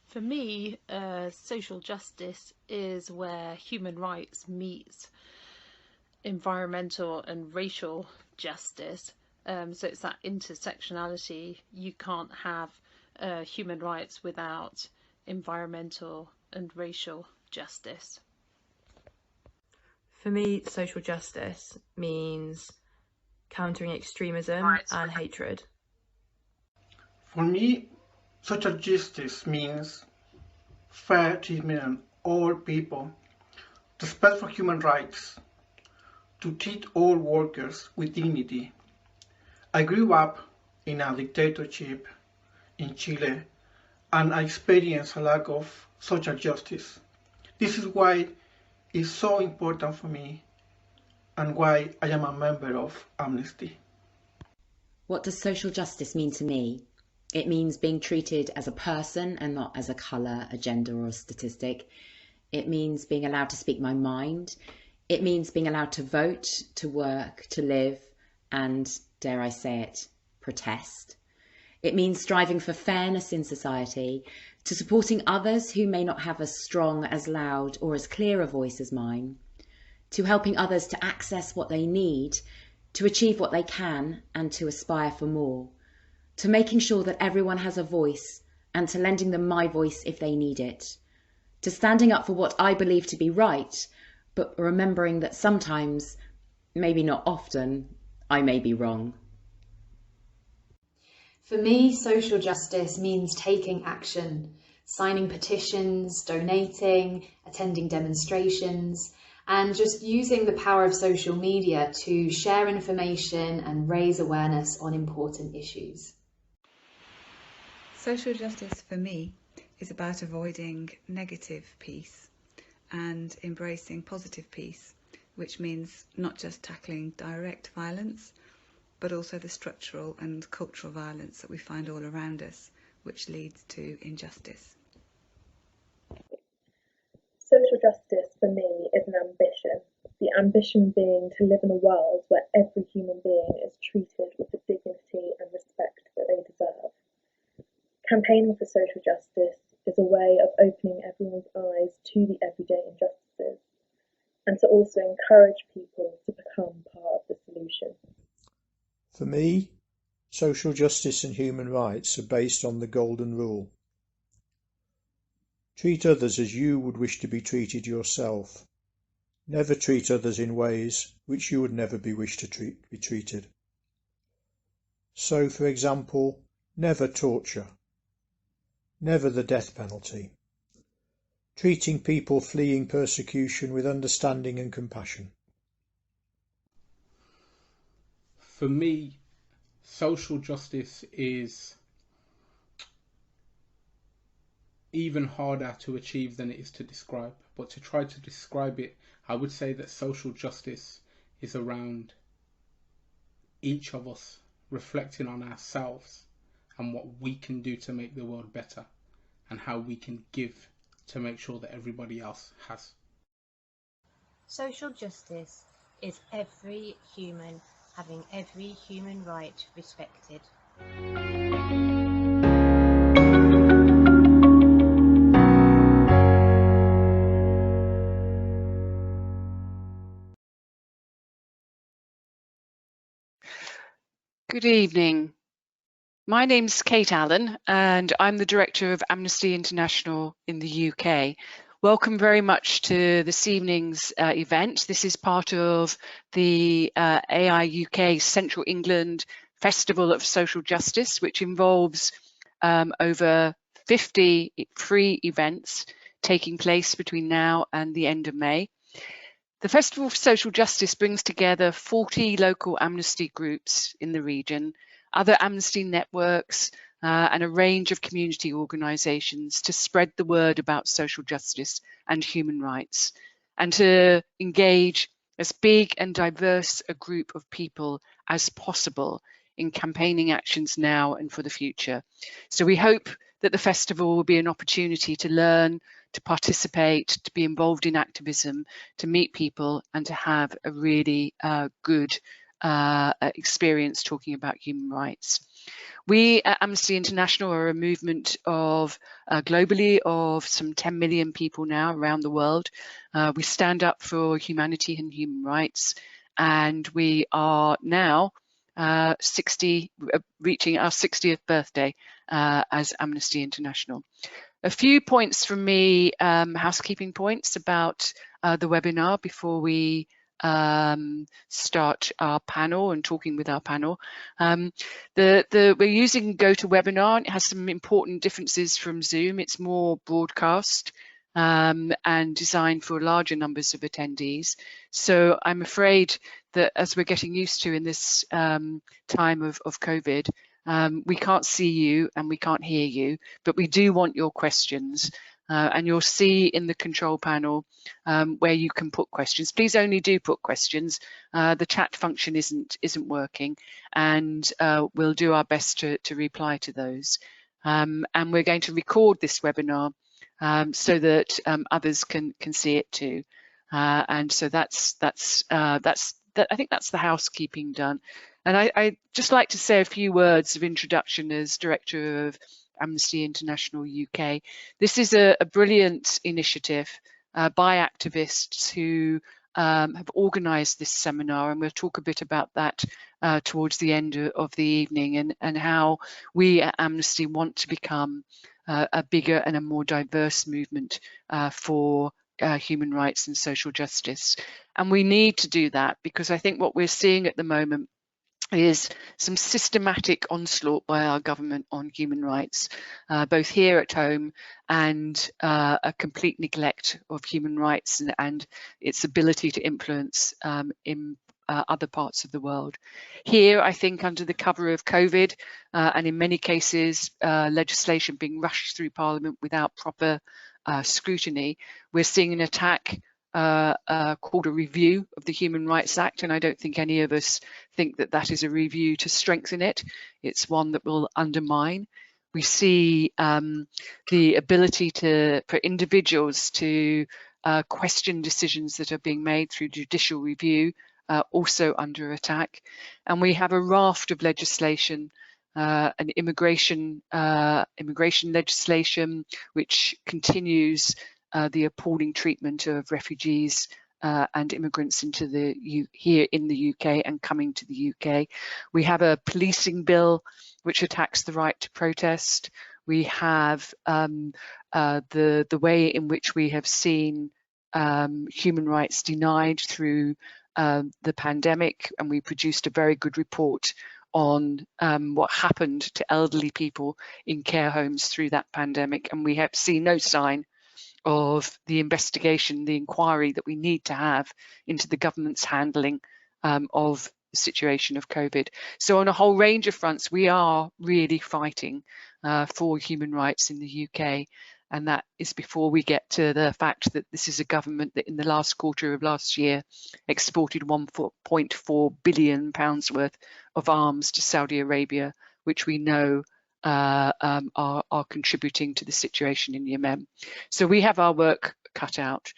For me, social justice is where human rights meets environmental and racial justice. So it's that intersectionality. You can't have human rights without environmental and racial justice. For me, social justice means countering extremism and hatred. For me, social justice means fair treatment of all people, respect for human rights, to treat all workers with dignity. I grew up in a dictatorship in Chile, and I experienced a lack of social justice. This is why it's so important for me and why I am a member of Amnesty. What does social justice mean to me? It means being treated as a person and not as a colour, a gender or a statistic. It means being allowed to speak my mind. It means being allowed to vote, to work, to live, and, dare I say it, protest. It means striving for fairness in society, to supporting others who may not have as strong, as loud or as clear a voice as mine, to helping others to access what they need, to achieve what they can and to aspire for more, to making sure that everyone has a voice and to lending them my voice if they need it, to standing up for what I believe to be right, but remembering that sometimes, maybe not often, I may be wrong. For me, social justice means taking action, signing petitions, donating, attending demonstrations, and just using the power of social media to share information and raise awareness on important issues. Social justice for me is about avoiding negative peace and embracing positive peace, which means not just tackling direct violence, but also the structural and cultural violence that we find all around us, which leads to injustice. Social justice for me is an ambition, the ambition being to live in a world where every human being is treated with the dignity and respect that they deserve. Campaigning for social justice is a way of opening everyone's eyes to the everyday injustices and to also encourage people to become part of the solution. For me, social justice and human rights are based on the Golden Rule. Treat others as you would wish to be treated yourself. Never treat others in ways which you would never be wished to be treated. So, for example, never torture. Never the death penalty. Treating people fleeing persecution with understanding and compassion. For me, social justice is even harder to achieve than it is to describe. But to try to describe it, I would say that social justice is around each of us reflecting on ourselves and what we can do to make the world better and how we can give to make sure that everybody else has. Social justice is every human having every human right respected. Good evening. My name's Kate Allen and I'm the Director of Amnesty International in the UK. Welcome very much to this evening's event. This is part of the AI UK Central England Festival of Social Justice, which involves over 50 free events taking place between now and the end of May. The Festival of Social Justice brings together 40 local amnesty groups in the region, other amnesty networks, and a range of community organisations to spread the word about social justice and human rights, and to engage as big and diverse a group of people as possible in campaigning actions now and for the future. So we hope that the festival will be an opportunity to learn, to participate, to be involved in activism, to meet people and to have a really good experience talking about human rights. We at Amnesty International are a movement of globally of some 10 million people now around the world. We stand up for humanity and human rights, and we are now reaching our 60th birthday as Amnesty International. A few points from me, housekeeping points about the webinar before we start our panel and talking with our panel. We're using GoToWebinar. It has some important differences from Zoom. It's more broadcast and designed for larger numbers of attendees. So I'm afraid that as we're getting used to in this time of COVID, we can't see you and we can't hear you, but we do want your questions. And you'll see in the control panel where you can put questions. Please only do put questions. The chat function isn't working, and we'll do our best to reply to those. And we're going to record this webinar so that others can see it too. And so I think that's the housekeeping done. And I'd just like to say a few words of introduction as Director of Amnesty International UK. This is a brilliant initiative by activists who have organised this seminar, and we'll talk a bit about that towards the end of the evening, and how we at Amnesty want to become a bigger and a more diverse movement for human rights and social justice. And we need to do that because I think what we're seeing at the moment is some systematic onslaught by our government on human rights, both here at home and a complete neglect of human rights and its ability to influence in other parts of the world. Here, I think under the cover of COVID, and in many cases, legislation being rushed through Parliament without proper scrutiny, we're seeing an attack called a review of the Human Rights Act, and I don't think any of us think that that is a review to strengthen it. It's one that will undermine. We see the ability for individuals to question decisions that are being made through judicial review also under attack, and we have a raft of legislation. An immigration legislation which continues the appalling treatment of refugees and immigrants here in the UK and coming to the UK. We have a policing bill which attacks the right to protest. We have the way in which we have seen human rights denied through the pandemic, and we produced a very good report on what happened to elderly people in care homes through that pandemic, and we have seen no sign of the investigation, the inquiry that we need to have into the government's handling of the situation of COVID. So on a whole range of fronts, we are really fighting for human rights in the UK. And that is before we get to the fact that this is a government that in the last quarter of last year exported £1.4 billion worth of arms to Saudi Arabia, which we know are contributing to the situation in Yemen. So we have our work cut out.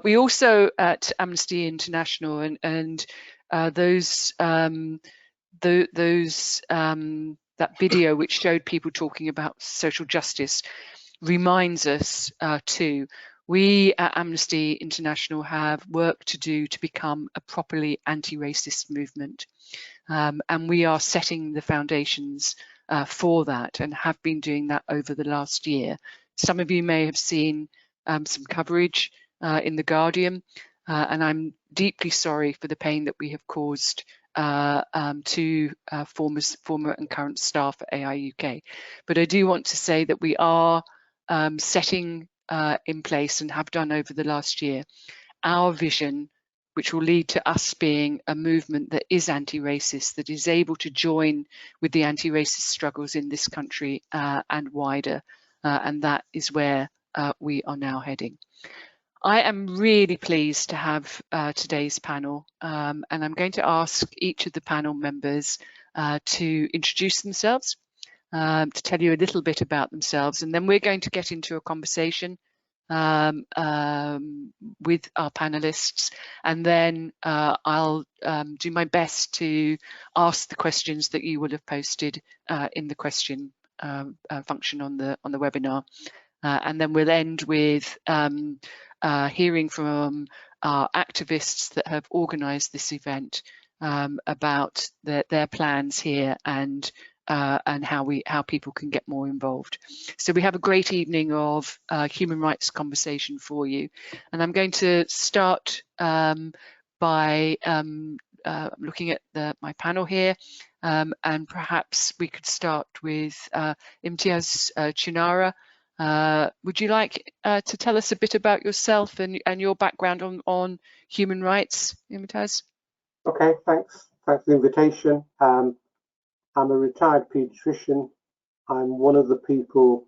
We also at Amnesty International and that video which showed people talking about social justice reminds us too. We at Amnesty International have work to do to become a properly anti-racist movement, and we are setting the foundations for that and have been doing that over the last year. Some of you may have seen some coverage in The Guardian, and I'm deeply sorry for the pain that we have caused to former and current staff at AI UK. But I do want to say that we are setting in place and have done over the last year our vision, which will lead to us being a movement that is anti-racist, that is able to join with the anti-racist struggles in this country and wider, and that is where we are now heading. I am really pleased to have today's panel, and I'm going to ask each of the panel members to introduce themselves, to tell you a little bit about themselves, and then we're going to get into a conversation with our panelists, and then I'll do my best to ask the questions that you will have posted in the question function on the webinar, and then we'll end with hearing from our activists that have organised this event about their plans here and how people can get more involved. So we have a great evening of human rights conversation for you, and I'm going to start by looking at my panel here, and perhaps we could start with Imtiaz Chinara. Would you like to tell us a bit about yourself and your background on human rights, Imtiaz? Okay, thanks for the invitation. I'm a retired paediatrician. I'm one of the people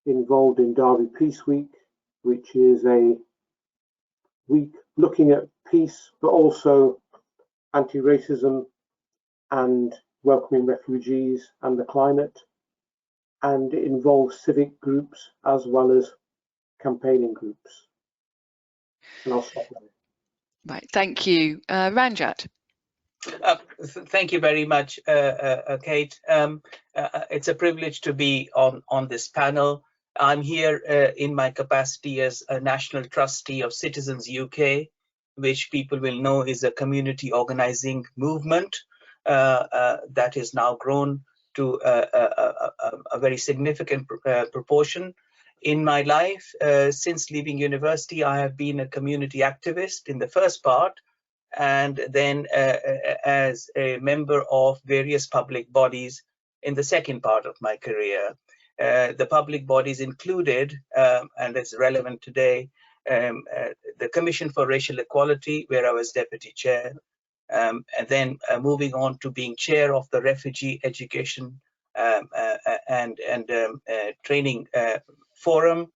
involved in Derby Peace Week, which is a week looking at peace, but also anti-racism and welcoming refugees and the climate. And it involves civic groups as well as campaigning groups. And I'll stop there. Right, thank you. Ranjat. Thank you very much, Kate. It's a privilege to be on this panel. I'm here in my capacity as a national trustee of Citizens UK, which people will know is a community organizing movement that has now grown to a very significant proportion. In my life, since leaving university, I have been a community activist in the first part, and then as a member of various public bodies in the second part of my career. The public bodies included, and it's relevant today, the Commission for Racial Equality, where I was deputy chair, and then moving on to being chair of the Refugee Education and Training Forum,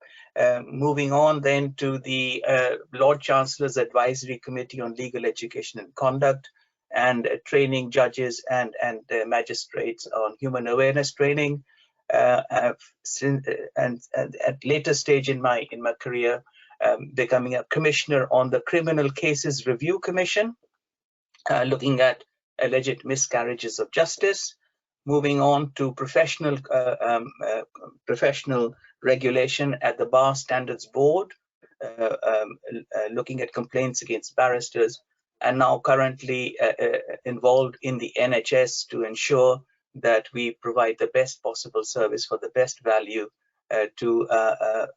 moving on then to the Lord Chancellor's Advisory Committee on Legal Education and Conduct, and training judges and magistrates on human awareness training. And at later stage in my career, becoming a commissioner on the Criminal Cases Review Commission, looking at alleged miscarriages of justice. Moving on to professional regulation at the Bar Standards Board, looking at complaints against barristers, and now currently involved in the NHS to ensure that we provide the best possible service for the best value to a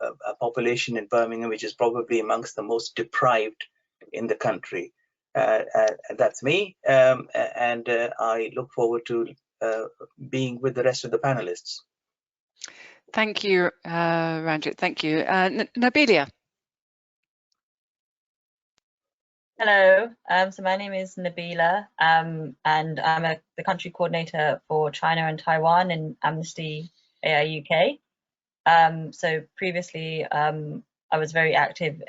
population in Birmingham, which is probably amongst the most deprived in the country. That's me, and I look forward to being with the rest of the panelists. Thank you, Ranjit. Thank you. Nabilia. Hello, so my name is Nabila, and I'm the country coordinator for China and Taiwan in Amnesty UK. So previously, I was very active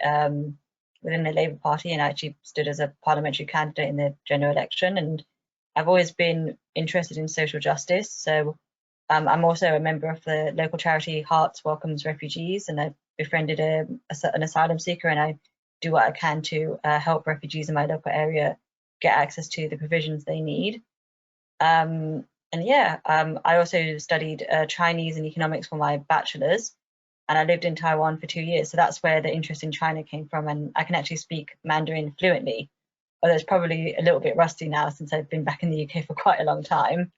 within the Labour Party, and I actually stood as a parliamentary candidate in the general election, and I've always been interested in social justice. So I'm also a member of the local charity Hearts Welcomes Refugees, and I befriended an asylum seeker, and I do what I can to help refugees in my local area get access to the provisions they need. I also studied Chinese and economics for my bachelor's, and I lived in Taiwan for 2 years. So that's where the interest in China came from, and I can actually speak Mandarin fluently, although it's probably a little bit rusty now since I've been back in the UK for quite a long time.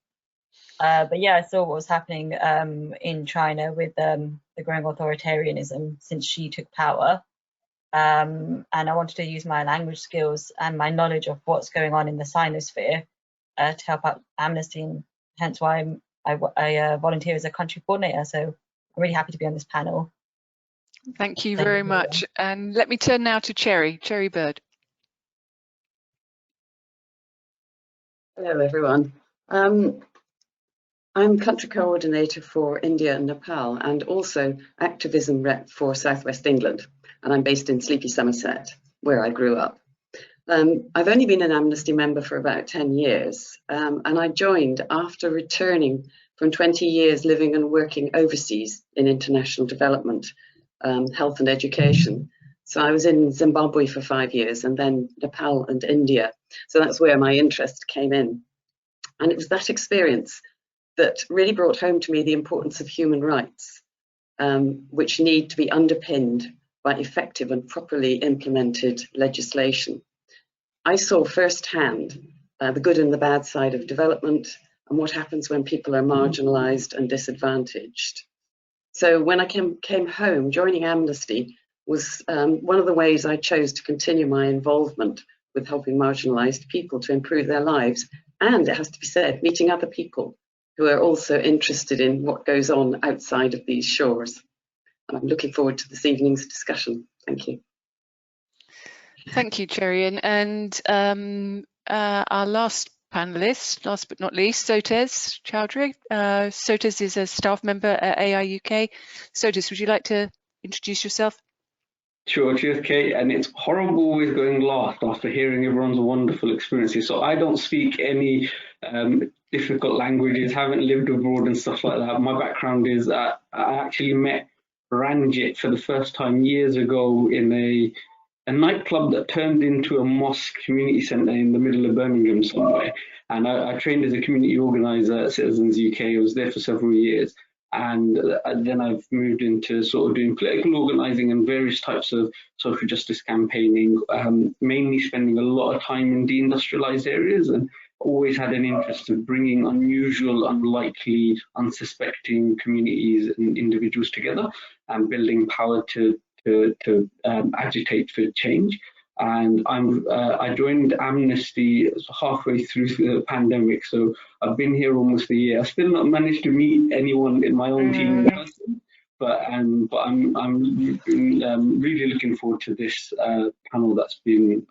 But yeah, I saw what was happening in China with the growing authoritarianism since Xi took power. And I wanted to use my language skills and my knowledge of what's going on in the Sinosphere to help out Amnesty, and hence why I volunteer as a country coordinator. So I'm really happy to be on this panel. Thank you very much. And let me turn now to Cherry Bird. Hello, everyone. I'm country coordinator for India and Nepal, and also activism rep for Southwest England. And I'm based in sleepy Somerset, where I grew up. I've only been an Amnesty member for about 10 years, and I joined after returning from 20 years living and working overseas in international development, health and education. So I was in Zimbabwe for 5 years and then Nepal and India. So that's where my interest came in. And it was that experience that really brought home to me the importance of human rights, which need to be underpinned by effective and properly implemented legislation. I saw firsthand the good and the bad side of development and what happens when people are marginalised and disadvantaged. So when I came home, joining Amnesty was one of the ways I chose to continue my involvement with helping marginalised people to improve their lives. And it has to be said, meeting other people who are also interested in what goes on outside of these shores. And I'm looking forward to this evening's discussion. Thank you. Thank you, Cherry. And our last panellist, last but not least, Sotes Chowdhury. Sotes is a staff member at AI UK. Sotes, would you like to introduce yourself? Sure, cheers, Kate. And it's horrible always going last after hearing everyone's wonderful experiences. So I don't speak any difficult languages, haven't lived abroad and stuff like that. My background is I actually met Ranjit for the first time years ago in a nightclub that turned into a mosque community centre in the middle of Birmingham somewhere. And I trained as a community organiser at Citizens UK. I was there for several years. And then I've moved into sort of doing political organising and various types of social justice campaigning, mainly spending a lot of time in deindustrialised areas, and always had an interest in bringing unusual, unlikely, unsuspecting communities and individuals together and building power to agitate for change. And I joined Amnesty halfway through the pandemic, so I've been here almost a year. I've still not managed to meet anyone in my own team in person, but I'm really looking forward to this panel that's been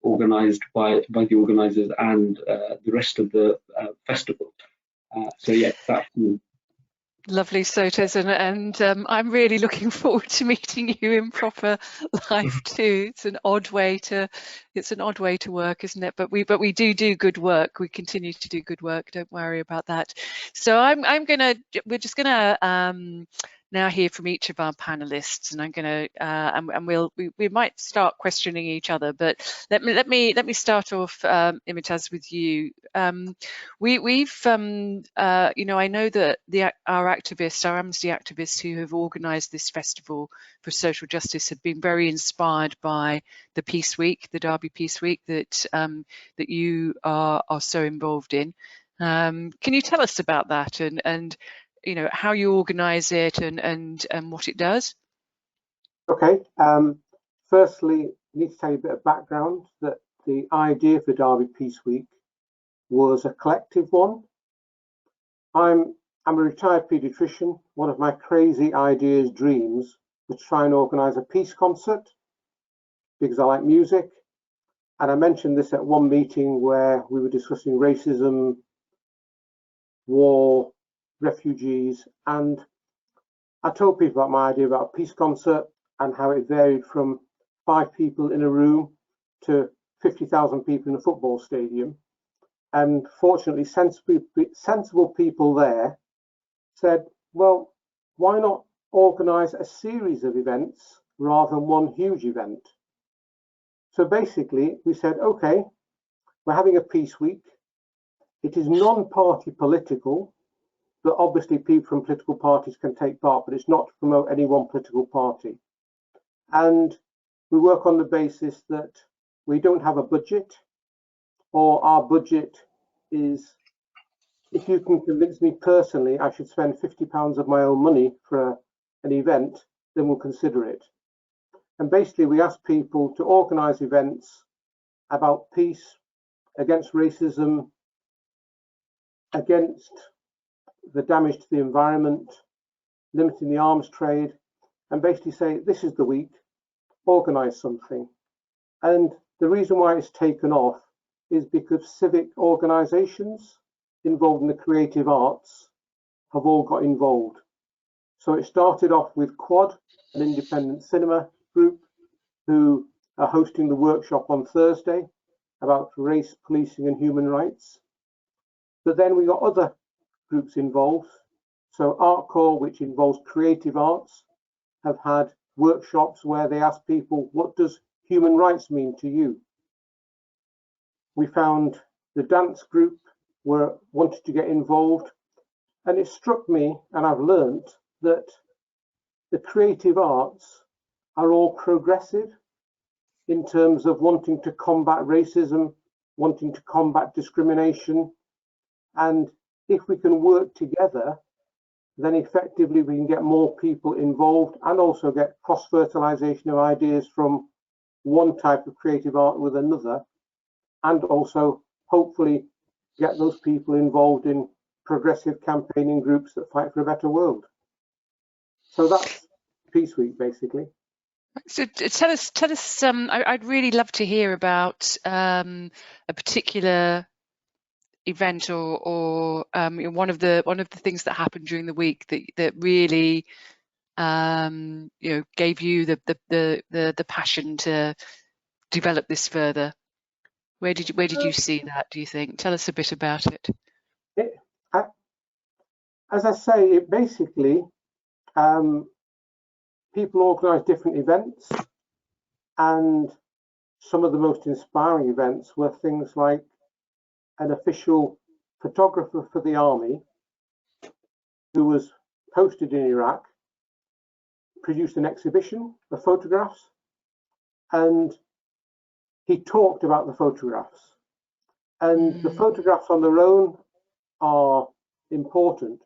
organised by the organisers and the rest of the festival. So yeah, that's me. Lovely, Sotes, and I'm really looking forward to meeting you in proper life too. It's an odd way to work, isn't it? But we do good work. We continue to do good work. Don't worry about that. So we're just gonna now hear from each of our panelists, and I'm gonna and we might start questioning each other. But let me start off, Imitaz, with you. We've you know, I know that our Amnesty activists who have organised this festival for social justice have been very inspired by the Peace Week, the Derby Peace Week that that you are so involved in. Can you tell us about that and you know, how you organise it and what it does? Okay. Firstly, I need to tell you a bit of background that the idea for Derby Peace Week was a collective one. I'm a retired paediatrician. One of my crazy ideas, dreams, was to try and organise a peace concert because I like music. And I mentioned this at one meeting where we were discussing racism, war, refugees, and I told people about my idea about a peace concert and how it varied from 5 people in a room to 50,000 people in a football stadium. And fortunately, sensible people there said, well, why not organise a series of events rather than one huge event? So basically, we said, okay, we're having a peace week. It is non-party political, but obviously people from political parties can take part, but it's not to promote any one political party. And we work on the basis that we don't have a budget, or our budget is, if you can convince me personally I should spend £50 of my own money for an event, then we'll consider it. And basically we ask people to organise events about peace, against racism, against the damage to the environment, limiting the arms trade, and basically say, this is the week, organise something. And the reason why it's taken off is because civic organisations involved in the creative arts have all got involved. So it started off with Quad, an independent cinema group, who are hosting the workshop on Thursday about race, policing and human rights. But then we got other groups involved. So Art Core, which involves creative arts, have had workshops where they ask people, what does human rights mean to you? We found the dance group wanted to get involved, and it struck me, and I've learned, that the creative arts are all progressive in terms of wanting to combat racism, wanting to combat discrimination. And if we can work together, then effectively we can get more people involved and also get cross-fertilization of ideas from one type of creative art with another, and also hopefully get those people involved in progressive campaigning groups that fight for a better world. So that's Peace Week, basically. So tell us. I'd really love to hear about a particular event or one of the things that happened during the week that really gave you the passion to develop this further. Where did you see that, do you think? Tell us a bit about it. As I say, it basically people organise different events, and some of the most inspiring events were things like an official photographer for the army who was posted in Iraq, produced an exhibition of photographs, and he talked about the photographs. And the photographs on their own are important,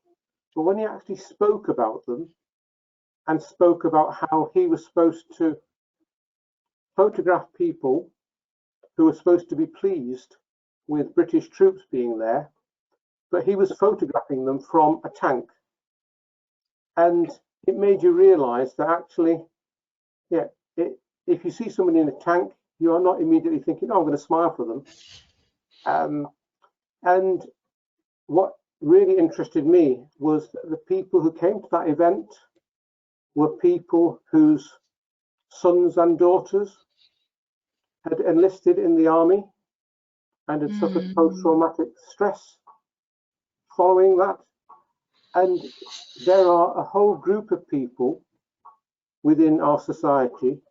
but when he actually spoke about them and spoke about how he was supposed to photograph people who were supposed to be pleased with British troops being there, but he was photographing them from a tank. And it made you realize that actually, if you see somebody in a tank, you are not immediately thinking, oh, I'm going to smile for them. And what really interested me was that the people who came to that event were people whose sons and daughters had enlisted in the army and had suffered post-traumatic stress following that. And there are a whole group of people within our society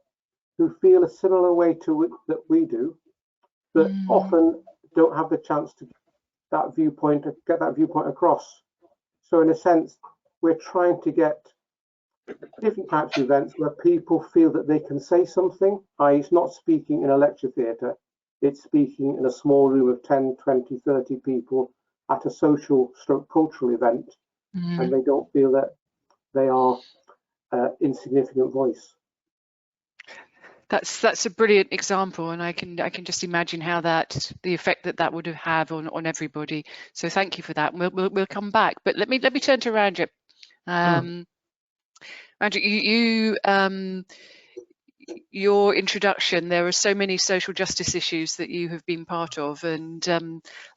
who feel a similar way to it that we do, but often don't have the chance to get that viewpoint across. So in a sense, we're trying to get different types of events where people feel that they can say something, i.e. it's not speaking in a lecture theatre, it's speaking in a small room of 10, 20, 30 people at a social stroke cultural event, and they don't feel that they are insignificant voice. That's a brilliant example, and I can just imagine how the effect that would have on everybody. So thank you for that. We'll come back, but let me turn to Ranjit. Ranjit, your introduction, there are so many social justice issues that you have been part of, and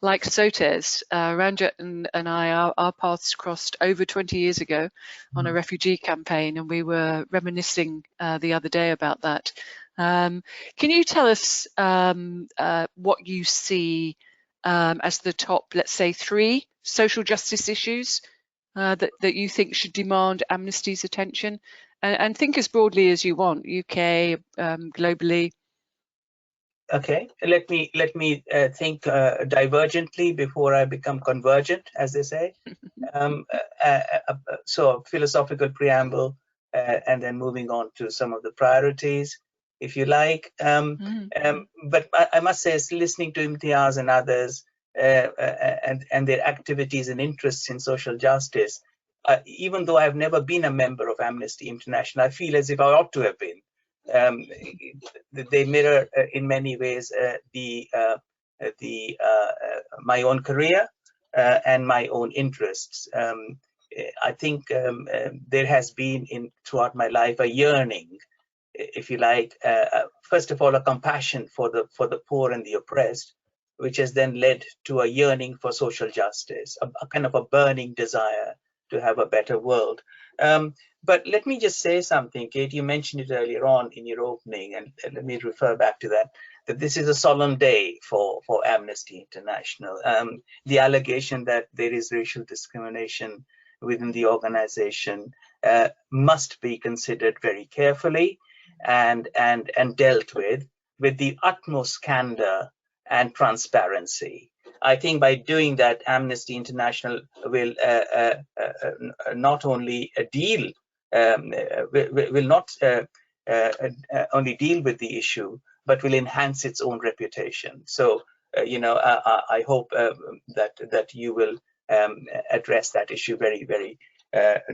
like Sotes, Ranjit and I, our paths crossed over 20 years ago on a refugee campaign, and we were reminiscing the other day about that. Can you tell us what you see as the top, let's say, 3 social justice issues that you think should demand Amnesty's attention? And think as broadly as you want, UK, globally. Okay, let me think divergently before I become convergent, as they say. So philosophical preamble, and then moving on to some of the priorities, if you like. But I must say, listening to Imtiaz and others and their activities and interests in social justice, even though I've never been a member of Amnesty International, I feel as if I ought to have been. They mirror in many ways my own career and my own interests. I think there has been throughout my life a yearning, if you like, first of all, a compassion for the poor and the oppressed, which has then led to a yearning for social justice, a kind of a burning desire to have a better world. But let me just say something, Kate. You mentioned it earlier on in your opening, and let me refer back to that this is a solemn day for Amnesty International. The allegation that there is racial discrimination within the organization must be considered very carefully and dealt with the utmost candor and transparency. I think by doing that, Amnesty International will not only will not only deal with the issue, but will enhance its own reputation. So, I hope that you will address that issue very, very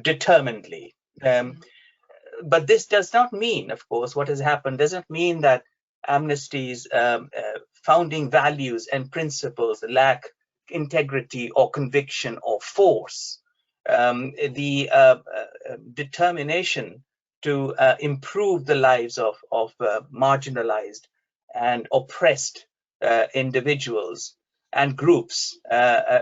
determinedly. But this does not mean, of course, what has happened doesn't mean that Amnesty's founding values and principles lack integrity or conviction or force. The determination to improve the lives of marginalized and oppressed individuals and groups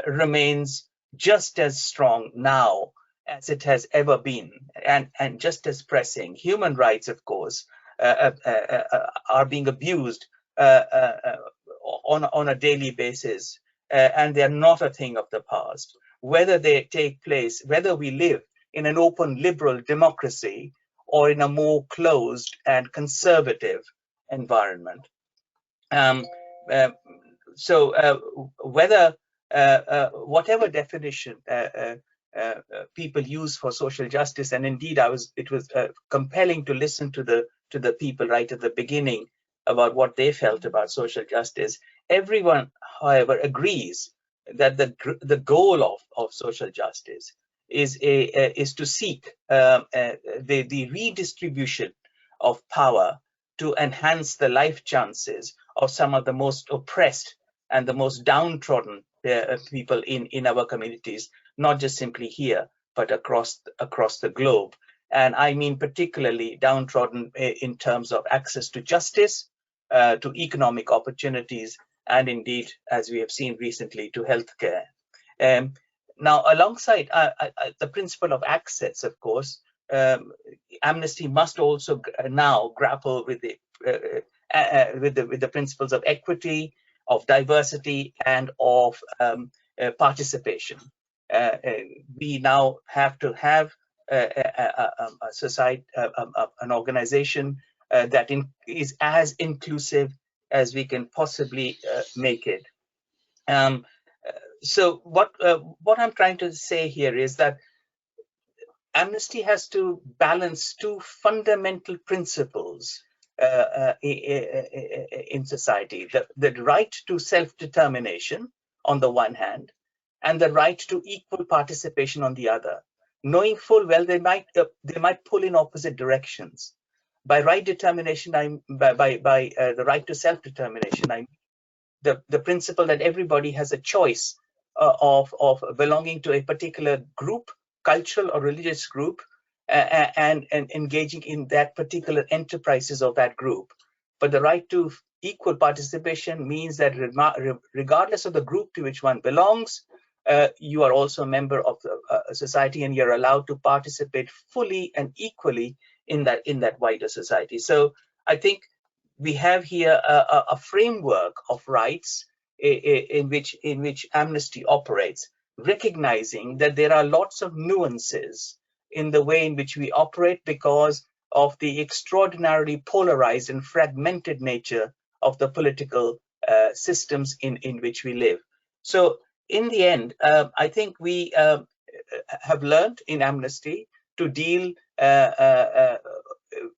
remains just as strong now as it has ever been, and just as pressing. Human rights, of course, are being abused on a daily basis, and they are not a thing of the past. Whether they take place, whether we live in an open liberal democracy or in a more closed and conservative environment. Whether whatever definition people use for social justice, and indeed it was compelling to listen to the people right at the beginning about what they felt about social justice. Everyone, however, agrees that the goal of social justice is to seek the redistribution of power to enhance the life chances of some of the most oppressed and the most downtrodden people in our communities, not just simply here, but across the globe. And I mean particularly downtrodden in terms of access to justice, to economic opportunities, and indeed, as we have seen recently, to healthcare. Now, alongside the principle of access, of course, Amnesty must also now grapple with the principles of equity, of diversity, and of participation. We now have to have a society, an organization that is as inclusive as we can possibly make it. So what I'm trying to say here is that Amnesty has to balance two fundamental principles in society: the right to self-determination on the one hand, and the right to equal participation on the other, knowing full well they might pull in opposite directions. By right determination, by the right to self-determination, I mean the principle that everybody has a choice of belonging to a particular group, cultural or religious group, and engaging in that particular enterprises of that group. But the right to equal participation means that regardless of the group to which one belongs, you are also a member of the society, and you're allowed to participate fully and equally in that wider society. So I think we have here a framework of rights in which Amnesty operates, recognizing that there are lots of nuances in the way in which we operate because of the extraordinarily polarized and fragmented nature of the political systems in which we live. So in the end, I think we have learned in Amnesty to deal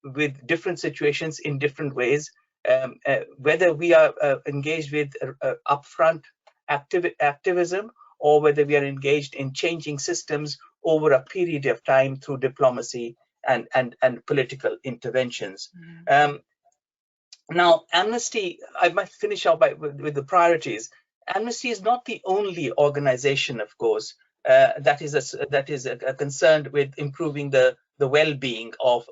with different situations in different ways, whether we are engaged with upfront activism, or whether we are engaged in changing systems over a period of time through diplomacy and political interventions. Now, Amnesty, I might finish off with the priorities. Amnesty is not the only organization, of course, that is concerned with improving the well-being of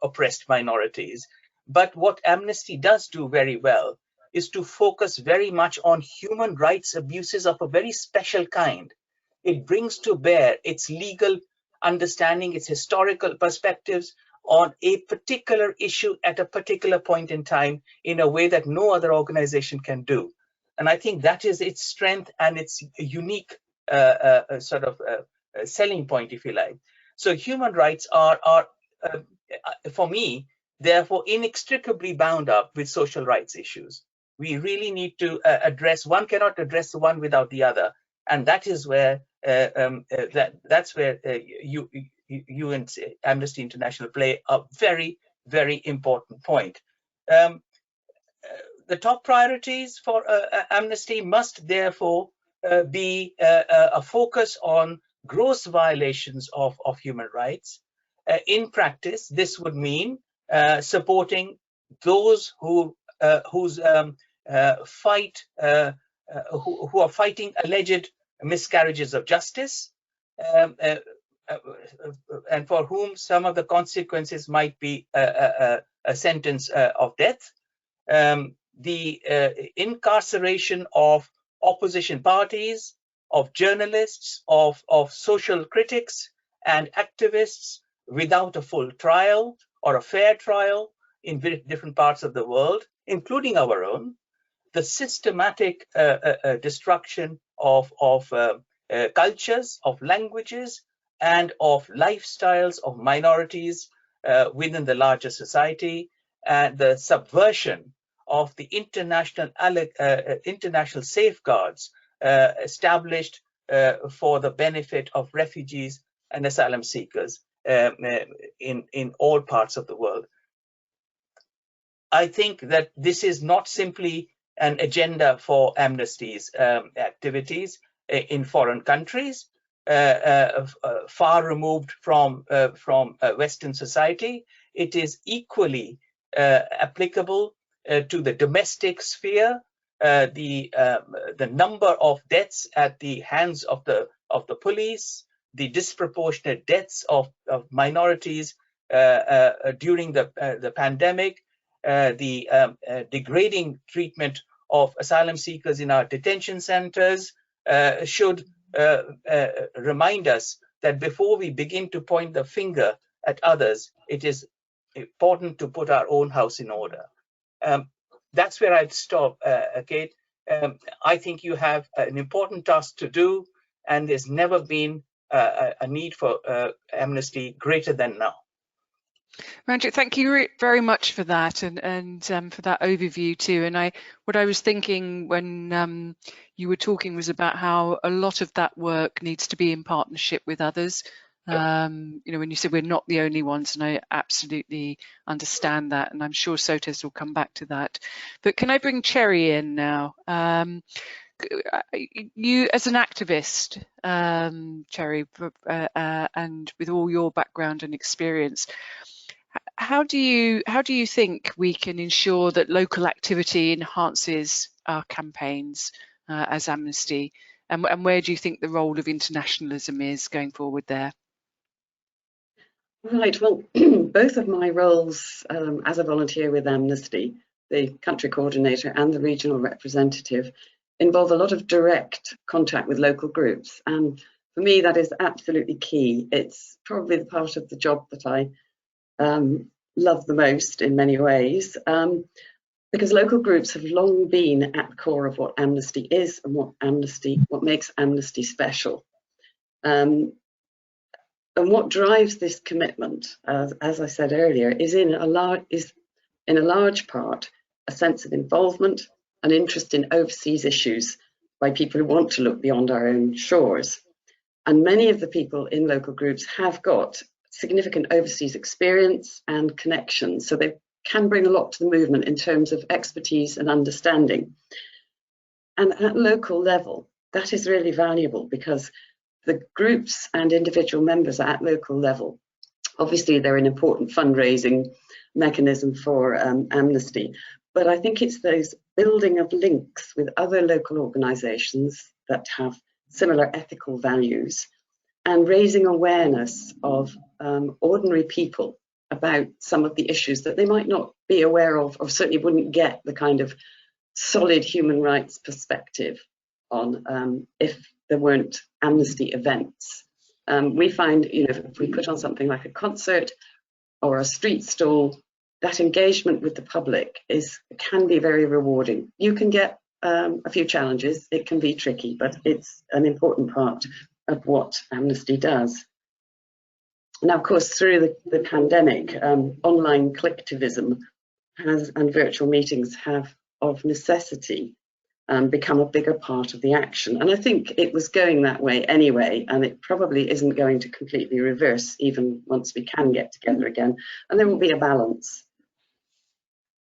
oppressed minorities. But what Amnesty does do very well is to focus very much on human rights abuses of a very special kind. It brings to bear its legal understanding, its historical perspectives on a particular issue at a particular point in time in a way that no other organization can do. And I think that is its strength and its unique selling point, if you like. So human rights are for me, therefore, inextricably bound up with social rights issues. We really need to address, one cannot address the one without the other. And that is where that's where you and Amnesty International play a very, very important point. The top priorities for Amnesty must therefore be a focus on gross violations of human rights. In practice, this would mean supporting those who are fighting alleged miscarriages of justice, and for whom some of the consequences might be a sentence of death. The incarceration of opposition parties, of journalists, of social critics and activists without a full trial or a fair trial in different parts of the world, including our own. The systematic destruction of cultures, of languages, and of lifestyles of minorities within the larger society, and the subversion of the international safeguards established for the benefit of refugees and asylum seekers in all parts of the world. I think that this is not simply an agenda for Amnesty's activities in foreign countries, far removed from Western society. It is equally applicable to the domestic sphere. The number of deaths at the hands of the police, the disproportionate deaths of minorities during the pandemic, the degrading treatment of asylum seekers in our detention centers should remind us that before we begin to point the finger at others, it is important to put our own house in order. That's where I'd stop, Kate. I think you have an important task to do, and there's never been a need for Amnesty greater than now. Ranjit, thank you very much for that, and for that overview too. And what I was thinking when you were talking was about how a lot of that work needs to be in partnership with others. You know, when you said we're not the only ones, and I absolutely understand that, and I'm sure Sotes will come back to that. But can I bring Cherry in now? You, as an activist, Cherry, and with all your background and experience, how do you think we can ensure that local activity enhances our campaigns as Amnesty, and where do you think the role of internationalism is going forward there? Right, well, both of my roles as a volunteer with Amnesty, the country coordinator and the regional representative, involve a lot of direct contact with local groups. And for me, that is absolutely key. It's probably the part of the job that I love the most in many ways, because local groups have long been at the core of what Amnesty is and what makes Amnesty special. And what drives this commitment, as I said earlier, is in a large part a sense of involvement and interest in overseas issues by people who want to look beyond our own shores. And many of the people in local groups have got significant overseas experience and connections, so they can bring a lot to the movement in terms of expertise and understanding. And at local level, that is really valuable, because the groups and individual members at local level, obviously they're an important fundraising mechanism for Amnesty, but I think it's those building of links with other local organisations that have similar ethical values, and raising awareness of ordinary people about some of the issues that they might not be aware of, or certainly wouldn't get the kind of solid human rights perspective on if there weren't Amnesty events. We find, you know, if we put on something like a concert or a street stall, that engagement with the public can be very rewarding. You can get a few challenges, it can be tricky, but it's an important part of what Amnesty does. Now, of course, through the pandemic, online collectivism and virtual meetings have, of necessity, become a bigger part of the action. And I think it was going that way anyway, and it probably isn't going to completely reverse even once we can get together again, and there will be a balance.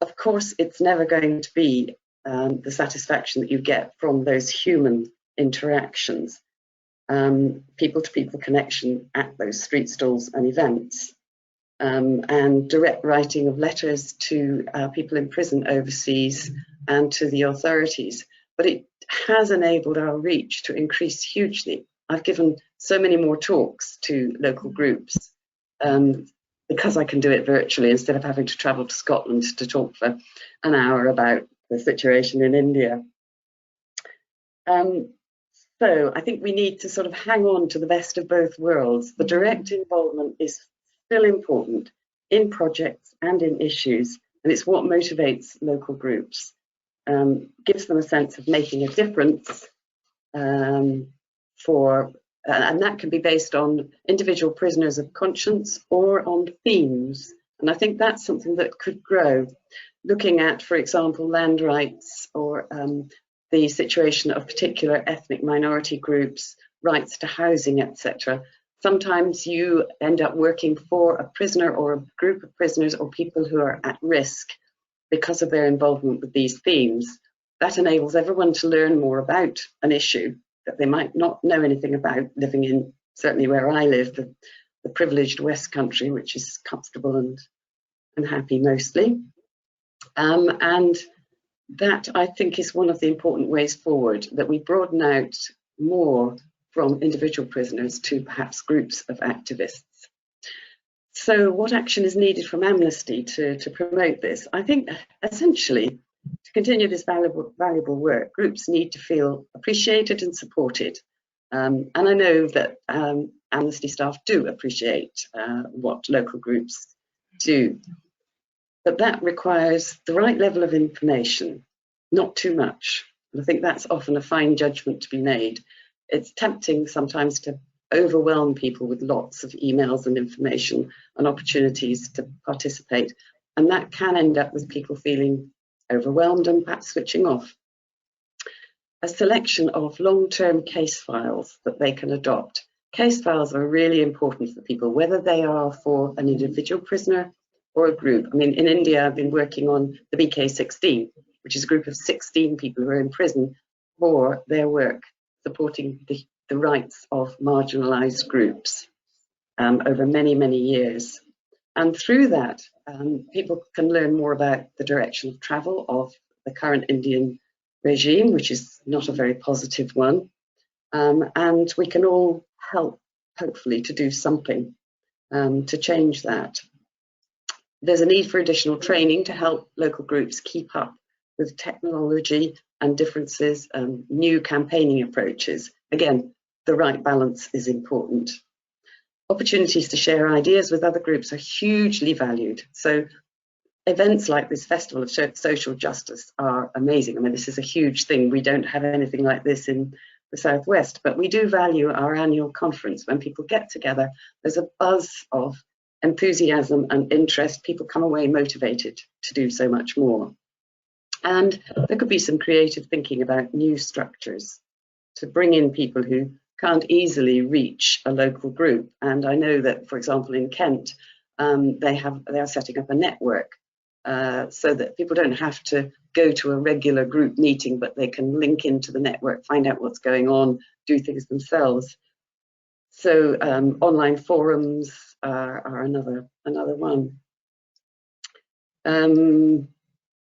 Of course, it's never going to be the satisfaction that you get from those human interactions, people-to-people connection at those street stalls and events, and direct writing of letters to people in prison overseas and to the authorities. But it has enabled our reach to increase hugely. I've given so many more talks to local groups because I can do it virtually instead of having to travel to Scotland to talk for an hour about the situation in India. So I think we need to sort of hang on to the best of both worlds. The direct involvement is still important in projects and in issues, and it's what motivates local groups, gives them a sense of making a difference, and that can be based on individual prisoners of conscience or on themes. And I think that's something that could grow, looking at, for example, land rights or the situation of particular ethnic minority groups, rights to housing, etc. Sometimes you end up working for a prisoner or a group of prisoners or people who are at risk because of their involvement with these themes. That enables everyone to learn more about an issue that they might not know anything about, living in, certainly where I live, the privileged West Country, which is comfortable and happy mostly. And that, I think, is one of the important ways forward, that we broaden out more from individual prisoners to perhaps groups of activists. So what action is needed from Amnesty to promote this? I think essentially, to continue this valuable work, groups need to feel appreciated and supported. And I know that Amnesty staff do appreciate what local groups do. But that requires the right level of information, not too much. And I think that's often a fine judgment to be made. It's tempting sometimes to overwhelm people with lots of emails and information and opportunities to participate. And that can end up with people feeling overwhelmed and perhaps switching off. A selection of long-term case files that they can adopt. Case files are really important for people, whether they are for an individual prisoner or a group. I mean, in India, I've been working on the BK16, which is a group of 16 people who are in prison for their work supporting the rights of marginalized groups over many, many years. And through that, people can learn more about the direction of travel of the current Indian regime, which is not a very positive one. And we can all help, hopefully, to do something to change that. There's a need for additional training to help local groups keep up with technology and differences, new campaigning approaches. Again, the right balance is important. Opportunities to share ideas with other groups are hugely valued. So events like this Festival of Social Justice are amazing. I mean, this is a huge thing. We don't have anything like this in the Southwest, but we do value our annual conference. When people get together, there's a buzz of enthusiasm and interest. People come away motivated to do so much more. And there could be some creative thinking about new structures to bring in people who can't easily reach a local group. And I know that, for example, in Kent, they are setting up a network so that people don't have to go to a regular group meeting, but they can link into the network, find out what's going on, do things themselves. So online forums are another one.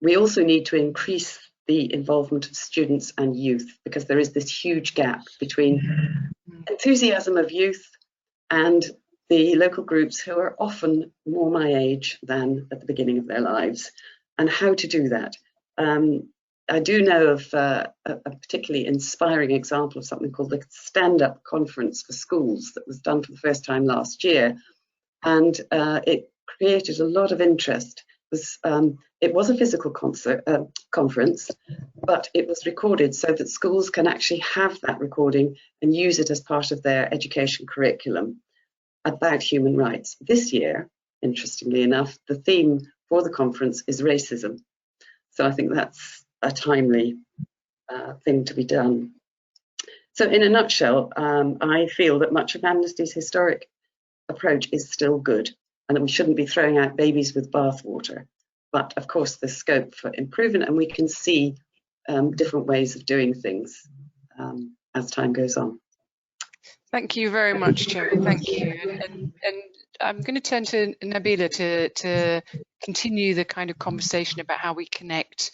We also need to increase the involvement of students and youth, because there is this huge gap between enthusiasm of youth and the local groups who are often more my age than at the beginning of their lives, and how to do that. I do know of a particularly inspiring example of something called the Stand-Up Conference for Schools that was done for the first time last year, and it created a lot of interest it was a physical conference, but it was recorded so that schools can actually have that recording and use it as part of their education curriculum about human rights. This year, interestingly enough, the theme for the conference is racism. So I think that's a timely thing to be done. So in a nutshell, I feel that much of Amnesty's historic approach is still good and that we shouldn't be throwing out babies with bathwater. But of course, there's scope for improvement, and we can see different ways of doing things as time goes on. Thank you very much, Cherry. Thank you. And I'm going to turn to Nabila to continue the kind of conversation about how we connect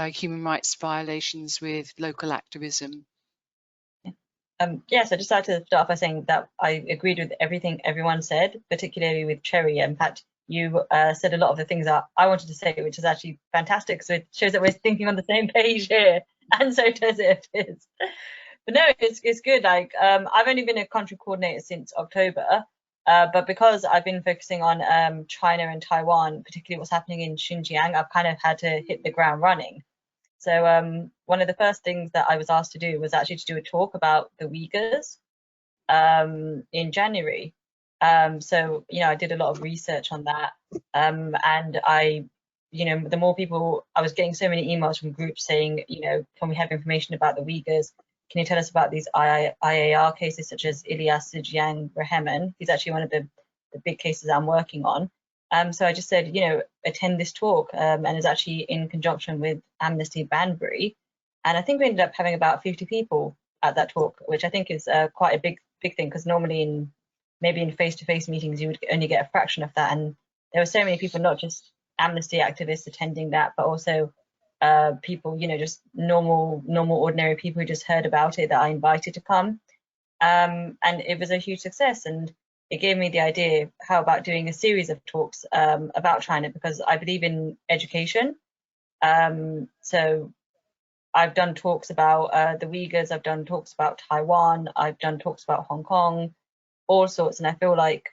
human rights violations with local activism. Yes, I just like to start off by saying that I agreed with everything everyone said, particularly with Cherry. In fact, you said a lot of the things that I wanted to say, which is actually fantastic. So it shows that we're thinking on the same page here, and so does it. But no, it's good. Like I've only been a country coordinator since October, but because I've been focusing on China and Taiwan, particularly what's happening in Xinjiang, I've kind of had to hit the ground running. So one of the first things that I was asked to do was actually to do a talk about the Uyghurs in January. So, you know, I did a lot of research on that. And I, you know, the more people, I was getting so many emails from groups saying, you know, can we have information about the Uyghurs? Can you tell us about these IAR cases such as Ilyas Zijiang Rehemen? He's actually one of the big cases I'm working on. So I just said, you know, attend this talk, and it's actually in conjunction with Amnesty Banbury. And I think we ended up having about 50 people at that talk, which I think is quite a big thing, because normally maybe in face-to-face meetings, you would only get a fraction of that. And there were so many people, not just Amnesty activists attending that, but also people, you know, just normal, ordinary people who just heard about it that I invited to come. And it was a huge success. And it gave me the idea, how about doing a series of talks about China, because I believe in education. So I've done talks about the Uyghurs, I've done talks about Taiwan, I've done talks about Hong Kong, all sorts. And I feel like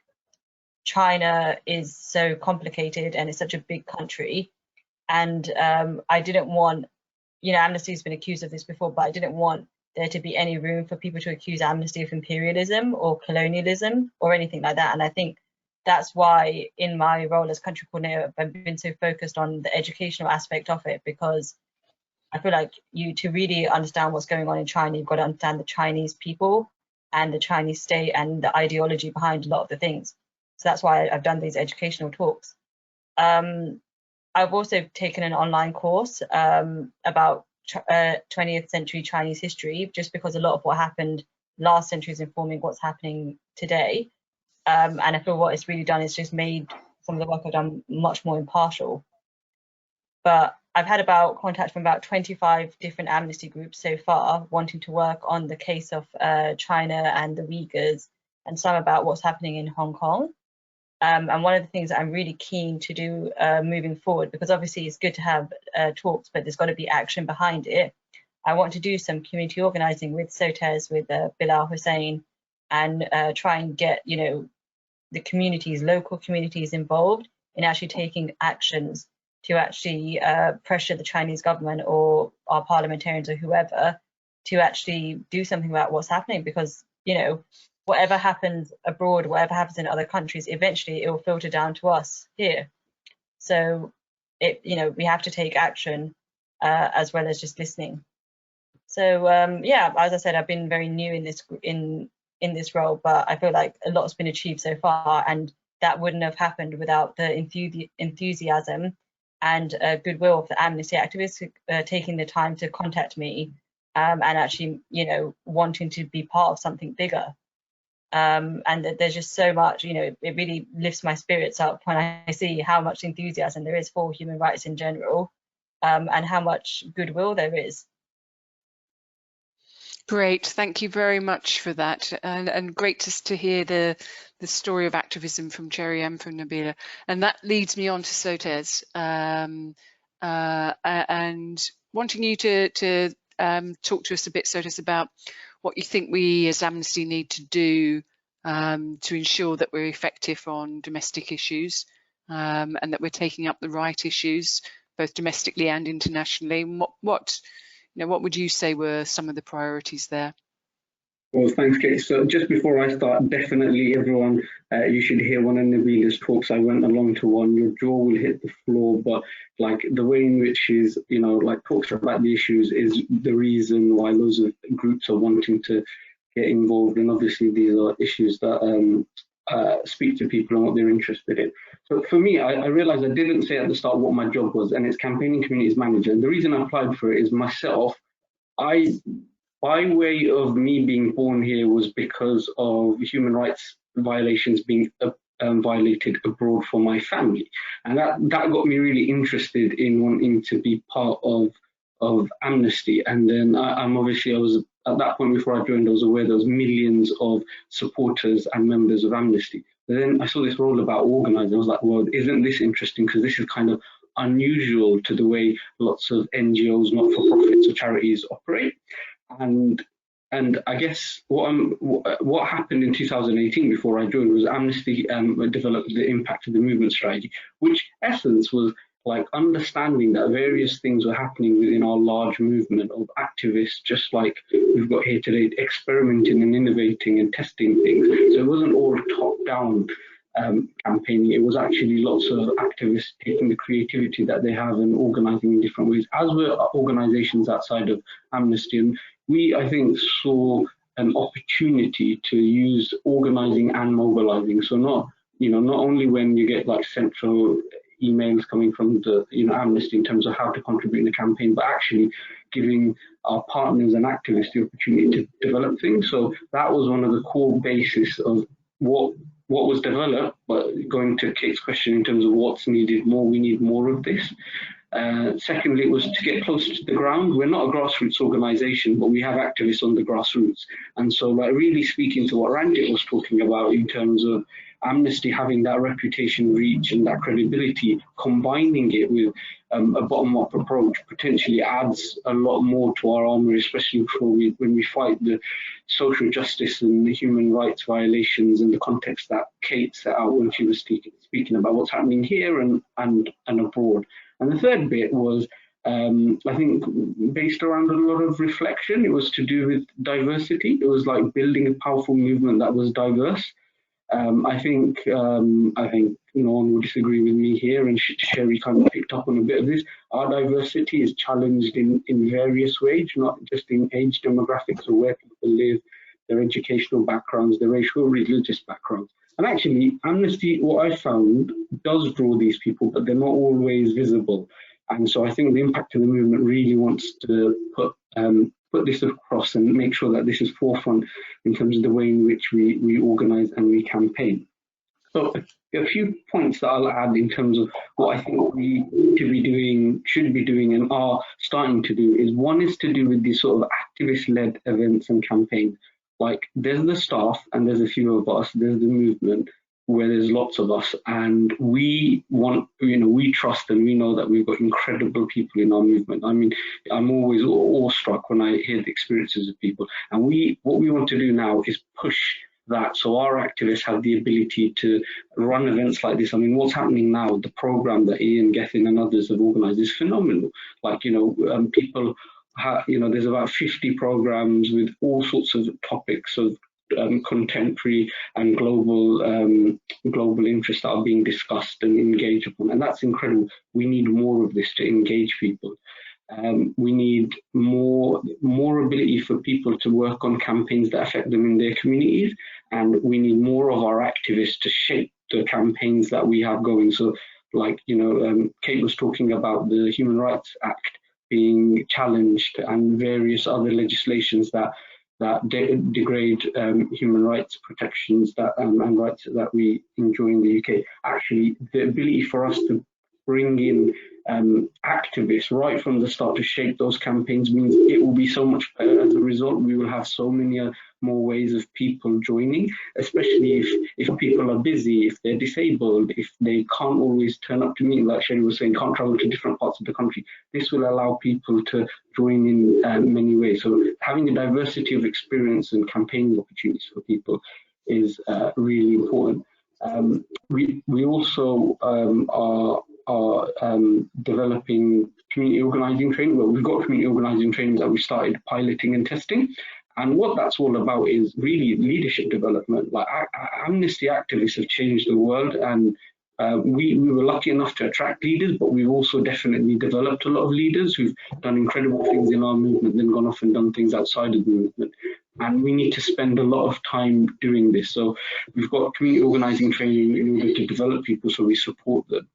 China is so complicated and it's such a big country. And I didn't want, you know, Amnesty's been accused of this before, but I didn't want there to be any room for people to accuse Amnesty of imperialism or colonialism or anything like that. And I think that's why in my role as country coordinator, I've been so focused on the educational aspect of it, because I feel like to really understand what's going on in China, you've got to understand the Chinese people and the Chinese state and the ideology behind a lot of the things. So that's why I've done these educational talks. I've also taken an online course about 20th century Chinese history, just because a lot of what happened last century is informing what's happening today. And I feel what it's really done is just made some of the work I've done much more impartial. But I've had contact from about 25 different Amnesty groups so far, wanting to work on the case of China and the Uyghurs, and some about what's happening in Hong Kong. And one of the things that I'm really keen to do moving forward, because obviously it's good to have talks, but there's got to be action behind it. I want to do some community organizing with SOTES, with Bilal Hussein, and try and get, you know, the communities, local communities involved in actually taking actions to actually pressure the Chinese government or our parliamentarians or whoever to actually do something about what's happening. Because, you know, whatever happens abroad, whatever happens in other countries, eventually it will filter down to us here. So, you know, we have to take action as well as just listening. So, yeah, as I said, I've been very new in this role, but I feel like a lot's been achieved so far, and that wouldn't have happened without the enthusiasm and goodwill of the Amnesty activists taking the time to contact me and actually, you know, wanting to be part of something bigger. And there's just so much, you know, it really lifts my spirits up when I see how much enthusiasm there is for human rights in general, and how much goodwill there is. Great, thank you very much for that, and great to hear the story of activism from Cherry and from Nabila. And that leads me on to SOTES, and wanting you to talk to us a bit, SOTES, about what you think we as Amnesty need to do to ensure that we're effective on domestic issues, and that we're taking up the right issues, both domestically and internationally. What would you say were some of the priorities there? Well, thanks, Kate. So just before I start, definitely everyone, you should hear one of Nabila's talks. I went along to one. Your jaw will hit the floor, but like the way in which she's, like talks about the issues is the reason why loads of groups are wanting to get involved. And obviously these are issues that speak to people and what they're interested in. So for me, I realized I didn't say at the start what my job was, and it's campaigning communities manager. And the reason I applied for it is myself. By way of me being born here was because of human rights violations being violated abroad for my family. And that got me really interested in wanting to be part of Amnesty. And then I was at that point before I joined, I was aware there was millions of supporters and members of Amnesty. But then I saw this role about organising. I was like, well, isn't this interesting? Because this is kind of unusual to the way lots of NGOs, not-for-profits or charities operate. And I guess what happened in 2018 before I joined was Amnesty developed the impact of the movement strategy, which essence was like understanding that various things were happening within our large movement of activists, just like we've got here today, experimenting and innovating and testing things. So it wasn't all top-down campaigning. It was actually lots of activists taking the creativity that they have and organising in different ways, as were organisations outside of Amnesty. And we, I think, saw an opportunity to use organising and mobilising. So not only when you get like central emails coming from the Amnesty in terms of how to contribute in the campaign, but actually giving our partners and activists the opportunity to develop things. So that was one of the core bases of what was developed. But going to Kate's question in terms of what's needed more, we need more of this. Secondly, it was to get closer to the ground. We're not a grassroots organisation, but we have activists on the grassroots. And so like really speaking to what Ranjit was talking about in terms of Amnesty having that reputation, reach and that credibility, combining it with a bottom-up approach potentially adds a lot more to our armour, especially when we fight the social justice and the human rights violations in the context that Kate set out when she was speaking about what's happening here and abroad. And the third bit was, I think, based around a lot of reflection. It was to do with diversity. It was like building a powerful movement that was diverse. I think no one will disagree with me here, and Sherry kind of picked up on a bit of this. Our diversity is challenged in various ways, not just in age demographics or where people live, their educational backgrounds, their racial or religious backgrounds. And actually, Amnesty, what I found, does draw these people, but they're not always visible. And so I think the impact of the movement really wants to put this across and make sure that this is forefront in terms of the way in which we organise and we campaign. So a few points that I'll add in terms of what I think we need to be doing, should be doing and are starting to do is, one is to do with these sort of activist-led events and campaigns. Like there's the staff and there's a few of us, there's the movement where there's lots of us, and we want, we trust and we know that we've got incredible people in our movement. I mean, I'm always awestruck when I hear the experiences of people, and what we want to do now is push that so our activists have the ability to run events like this. I mean, what's happening now, the program that Ian Gethin and others have organised is phenomenal. Like, people have, there's about 50 programs with all sorts of topics of contemporary and global interests that are being discussed and engaged upon, and that's incredible. We need more of this to engage people. We need more ability for people to work on campaigns that affect them in their communities, and we need more of our activists to shape the campaigns that we have going. So, like Kate was talking about the Human Rights Act being challenged and various other legislations that degrade human rights protections and rights that we enjoy in the UK. Actually, the ability for us to bring in activists right from the start to shape those campaigns means it will be so much better. As a result, we will have so many more ways of people joining, especially if people are busy, if they're disabled, if they can't always turn up to meetings, like Sherry was saying, can't travel to different parts of the country. This will allow people to join in many ways. So having a diversity of experience and campaigning opportunities for people is really important. We also are developing community organising training. Well, we've got community organising training that we started piloting and testing. And what that's all about is really leadership development. Like Amnesty activists have changed the world, and we were lucky enough to attract leaders, but we've also definitely developed a lot of leaders who've done incredible things in our movement, then gone off and done things outside of the movement. And we need to spend a lot of time doing this. So we've got community organising training in order to develop people, so we support them.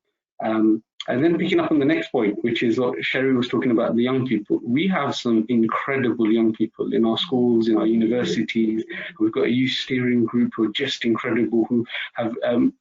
And then picking up on the next point, which is what Sherry was talking about, the young people. We have some incredible young people in our schools, in our universities. We've got a youth steering group who are just incredible, who have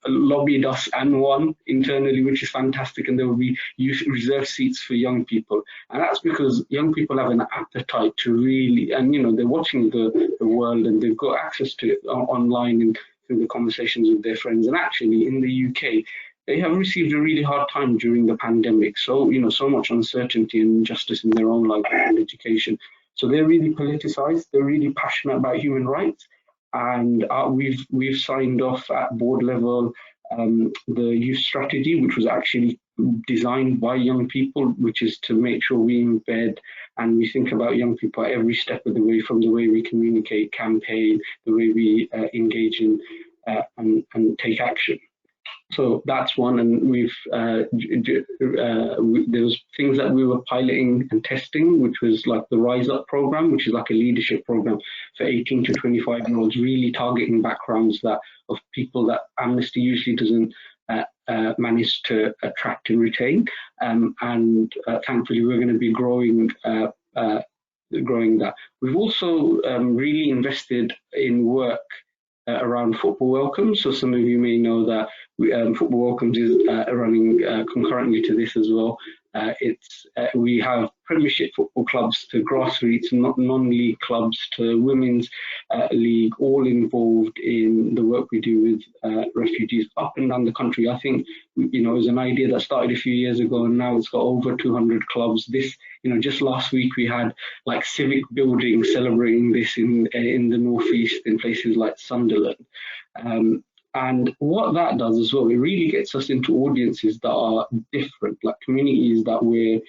lobbied us and won internally, which is fantastic. And there will be youth reserve seats for young people. And that's because young people have an appetite to really, and they're watching the world, and they've got access to it online and through the conversations with their friends. And actually in the UK, they have received a really hard time during the pandemic. So, so much uncertainty and injustice in their own life and education. So they're really politicized. They're really passionate about human rights. And we've signed off at board level the youth strategy, which was actually designed by young people, which is to make sure we embed and we think about young people at every step of the way, from the way we communicate, campaign, the way we engage in and take action. So that's one, and there was things that we were piloting and testing, which was like the Rise Up program, which is like a leadership program for 18 to 25-year-olds, really targeting backgrounds of people that Amnesty usually doesn't manage to attract and retain. And thankfully, we're going to be growing that. We've also really invested in work around football welcomes. So some of you may know that football welcomes is running concurrently to this as well. We have Premiership football clubs to grassroots, non-league clubs to women's league, all involved in the work we do with refugees up and down the country. I think it was an idea that started a few years ago, and now it's got over 200 clubs. This, just last week we had like civic buildings celebrating this in the northeast, in places like Sunderland. And what that does as well, it really gets us into audiences that are different, like communities that we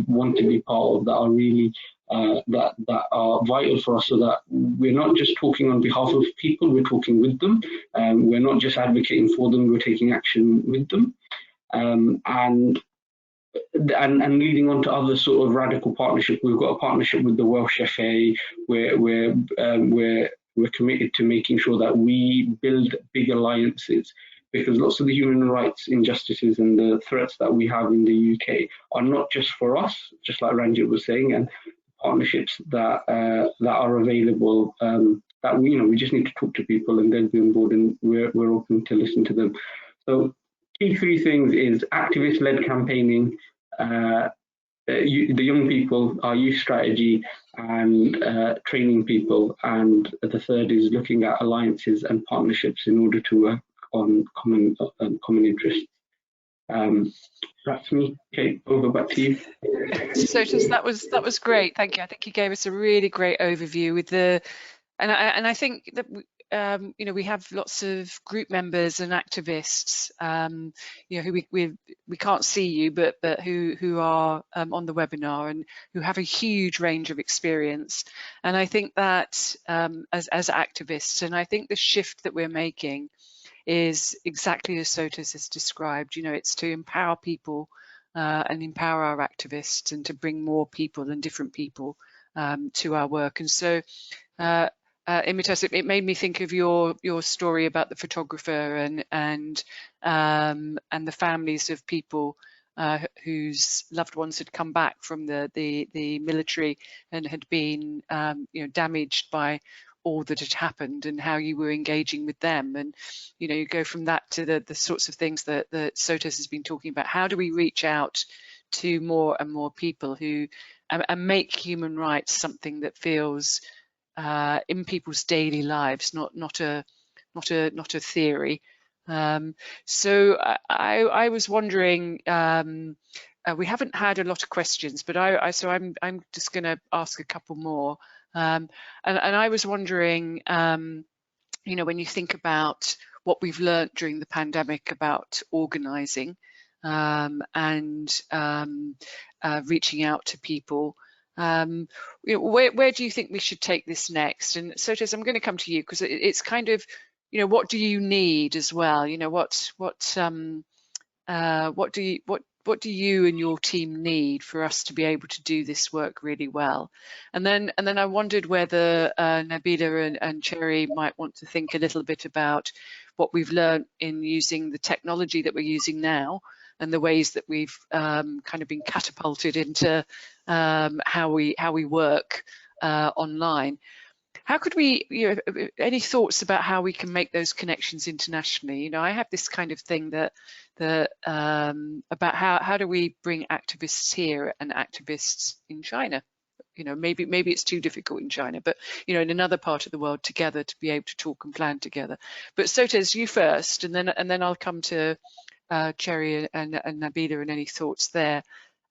want to be part of, that are really that are vital for us, so that we're not just talking on behalf of people, we're talking with them. We're not just advocating for them, we're taking action with them. And leading on to other sort of radical partnership. We've got a partnership with the Welsh FA, where we're committed to making sure that we build big alliances, because lots of the human rights injustices and the threats that we have in the UK are not just for us, just like Ranjit was saying, and partnerships that are available, that we just need to talk to people and they'll be on board, and we're open to listen to them. So key three things is activist-led campaigning, the young people, our youth strategy, and training people, and the third is looking at alliances and partnerships in order to work on common interests. That's me. Kate, over back to you. So just that was great. Thank you. I think you gave us a really great overview with and I think that we have lots of group members and activists, who we can't see you, but who are on the webinar and who have a huge range of experience. And I think that as activists, and I think the shift that we're making is exactly as Sotos has described. It's to empower people and empower our activists, and to bring more people and different people to our work. And so Imitas, it made me think of your story about the photographer and the families of people whose loved ones had come back from the military and had been damaged by all that had happened, and how you were engaging with them. And you go from that to the sorts of things that Sotos has been talking about. How do we reach out to more and more people who and make human rights something that feels in people's daily lives, not a theory. So I was wondering, we haven't had a lot of questions, but I'm just going to ask a couple more. And I was wondering, when you think about what we've learnt during the pandemic about organising and reaching out to people. You know, where do you think we should take this next? And Sotes, I'm going to come to you, because it's kind of, you know, what do you need as well? You know, what do you and your team need for us to be able to do this work really well? And then I wondered whether Nabila and Cherry might want to think a little bit about what we've learned in using the technology that we're using now, and the ways that we've kind of been catapulted into how we work online. How could we, you know, any thoughts about how we can make those connections internationally? You know, I have this kind of thing that about how do we bring activists here and activists in China? You know, maybe it's too difficult in China, but you know, in another part of the world together, to be able to talk and plan together. But Sotes, you first, and then I'll come to Cherry and Nabila, and any thoughts there.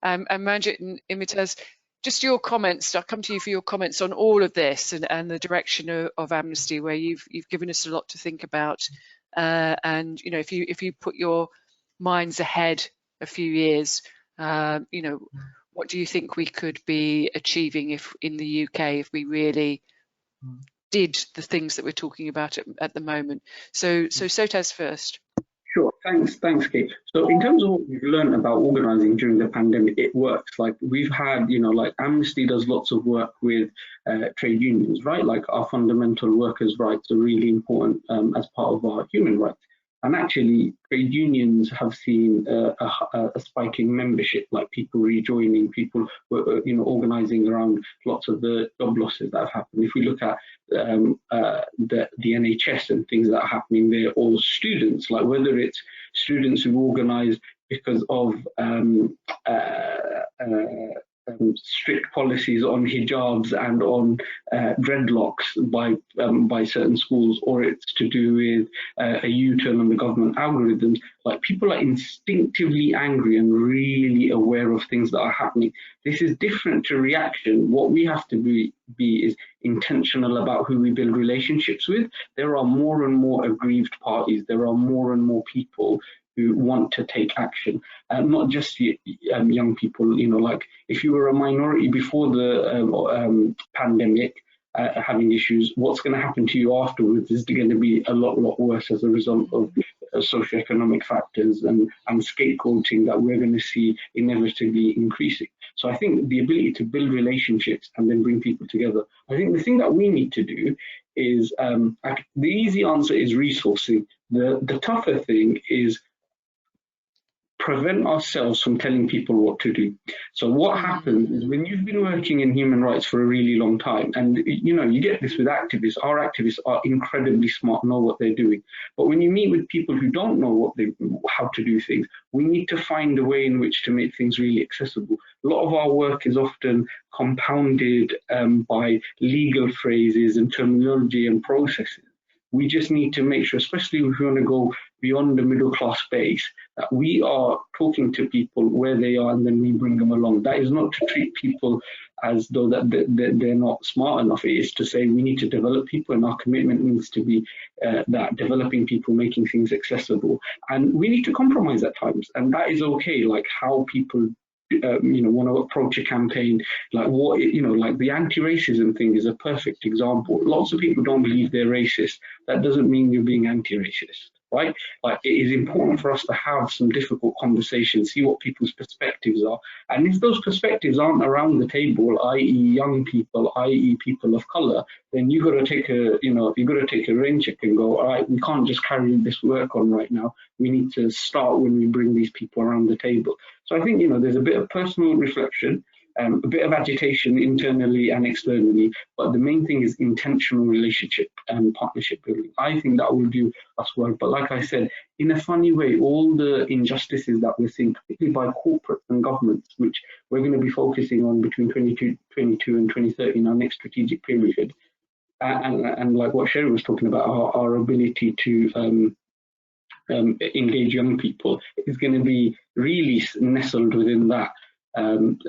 And Manjit and Imitaz, just your comments. I'll come to you for your comments on all of this and the direction of Amnesty, where you've given us a lot to think about. And you know, if you put your minds ahead a few years, you know, what do you think we could be achieving if in the UK if we really did the things that we're talking about at the moment? So Sotes first. Sure, thanks, Kate. So in terms of what we've learned about organising during the pandemic, it works. Like we've had, you know, like Amnesty does lots of work with trade unions, right? Like our fundamental workers' rights are really important as part of our human rights. And actually, trade unions have seen a spike in membership, like people rejoining, people, you know, organising around lots of the job losses that have happened. If we look at the NHS and things that are happening there, or students, like whether it's students who organise because of strict policies on hijabs and on dreadlocks by certain schools, or it's to do with a U-turn on the government algorithms. Like people are instinctively angry and really aware of things that are happening. This is different to reaction. What we have to be is intentional about who we build relationships with. There are more and more aggrieved parties. There are more and more people who want to take action, not just young people. You know, like if you were a minority before the pandemic, having issues, what's going to happen to you afterwards is going to be a lot worse as a result of socioeconomic factors and scapegoating that we're going to see inevitably increasing. So I think the ability to build relationships and then bring people together. I think the thing that we need to do is the easy answer is resourcing. The tougher thing is prevent ourselves from telling people what to do. So what happens is when you've been working in human rights for a really long time, and you know, you get this with activists, our activists are incredibly smart, know what they're doing. But when you meet with people who don't know how to do things, we need to find a way in which to make things really accessible. A lot of our work is often compounded by legal phrases and terminology and processes. We just need to make sure, especially if we want to go beyond the middle class base, that we are talking to people where they are and then we bring them along. That is not to treat people as though that they're not smart enough. It is to say we need to develop people, and our commitment needs to be that developing people, making things accessible. And we need to compromise at times, and that is okay. Like how people you know, want to approach a campaign, like what, you know, like the anti-racism thing is a perfect example. Lots of people don't believe they're racist. That doesn't mean you're being anti-racist, right? Like it is important for us to have some difficult conversations, see what people's perspectives are. And if those perspectives aren't around the table, i.e. young people, i.e. people of color, then you've got to take a, you know, you've got to take a rain check and go, all right, we can't just carry this work on right now. We need to start when we bring these people around the table. So I think, you know, there's a bit of personal reflection, a bit of agitation internally and externally, but the main thing is intentional relationship and partnership building. I think that will do us well. But like I said, in a funny way, all the injustices that we're seeing, particularly by corporates and governments, which we're going to be focusing on between 2022 and 2030 in our next strategic period, and like what Sherry was talking about, our ability to engage young people is going to be really nestled within that. And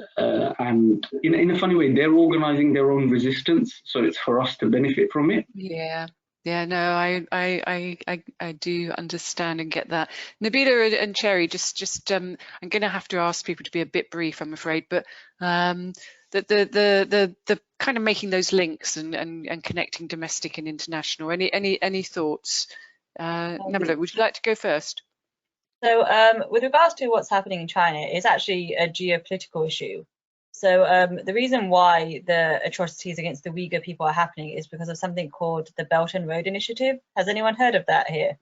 in a funny way, they're organising their own resistance, so it's for us to benefit from it. Yeah. Yeah, no, I do understand and get that. Nabila and Cherry, I'm going to have to ask people to be a bit brief, I'm afraid, but the kind of making those links and connecting domestic and international. Any thoughts? Nabila, would you like to go first? So with regards to what's happening in China, it's actually a geopolitical issue. So the reason why the atrocities against the Uyghur people are happening is because of something called the Belt and Road Initiative. Has anyone heard of that here?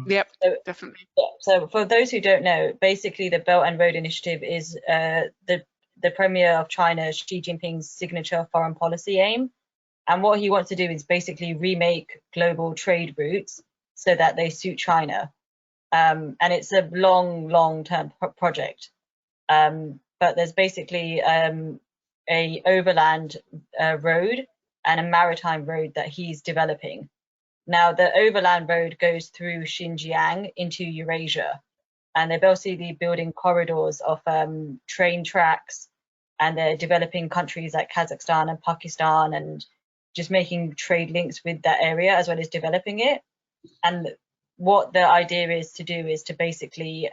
Yep, so, definitely. Yeah, so for those who don't know, basically the Belt and Road Initiative is the Premier of China, Xi Jinping's signature foreign policy aim. And what he wants to do is basically remake global trade routes so that they suit China. And it's a long-term project. But there's basically a overland road and a maritime road that he's developing. Now, the overland road goes through Xinjiang into Eurasia, and they're basically building corridors of train tracks, and they're developing countries like Kazakhstan and Pakistan, and just making trade links with that area as well as developing it. And what the idea is to basically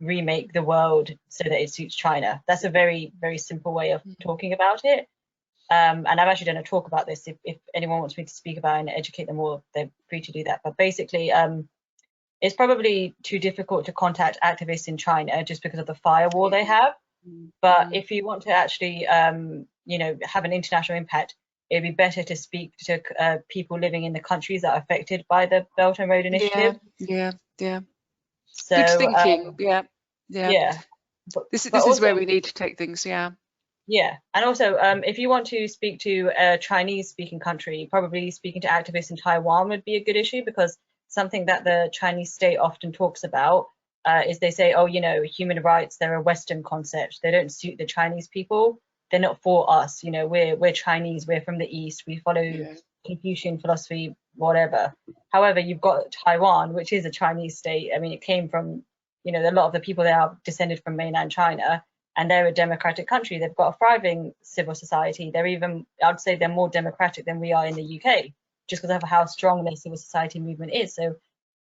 remake the world so that it suits China. That's a very, very simple way of talking about it. And I've actually done a talk about this. If anyone wants me to speak about it and educate them more, they're free to do that. But basically, it's probably too difficult to contact activists in China just because of the firewall they have. But if you want to actually, you know, have an international impact, it'd be better to speak to people living in the countries that are affected by the Belt and Road Initiative. Yeah. So, good thinking. Yeah. This But is where we need to take things. Yeah, and also if you want to speak to a Chinese-speaking country, probably speaking to activists in Taiwan would be a good issue, because something that the Chinese state often talks about is they say, oh, you know, human rights, they're a Western concept. They don't suit the Chinese people. They're not for us. You know, we're Chinese. We're from the East. We follow Confucian philosophy, whatever. However, you've got Taiwan, which is a Chinese state. I mean, it came from, you know, a lot of the people there are descended from mainland China, and they're a democratic country. They've got a thriving civil society. They're even, I'd say they're more democratic than we are in the UK, just because of how strong their civil society movement is. So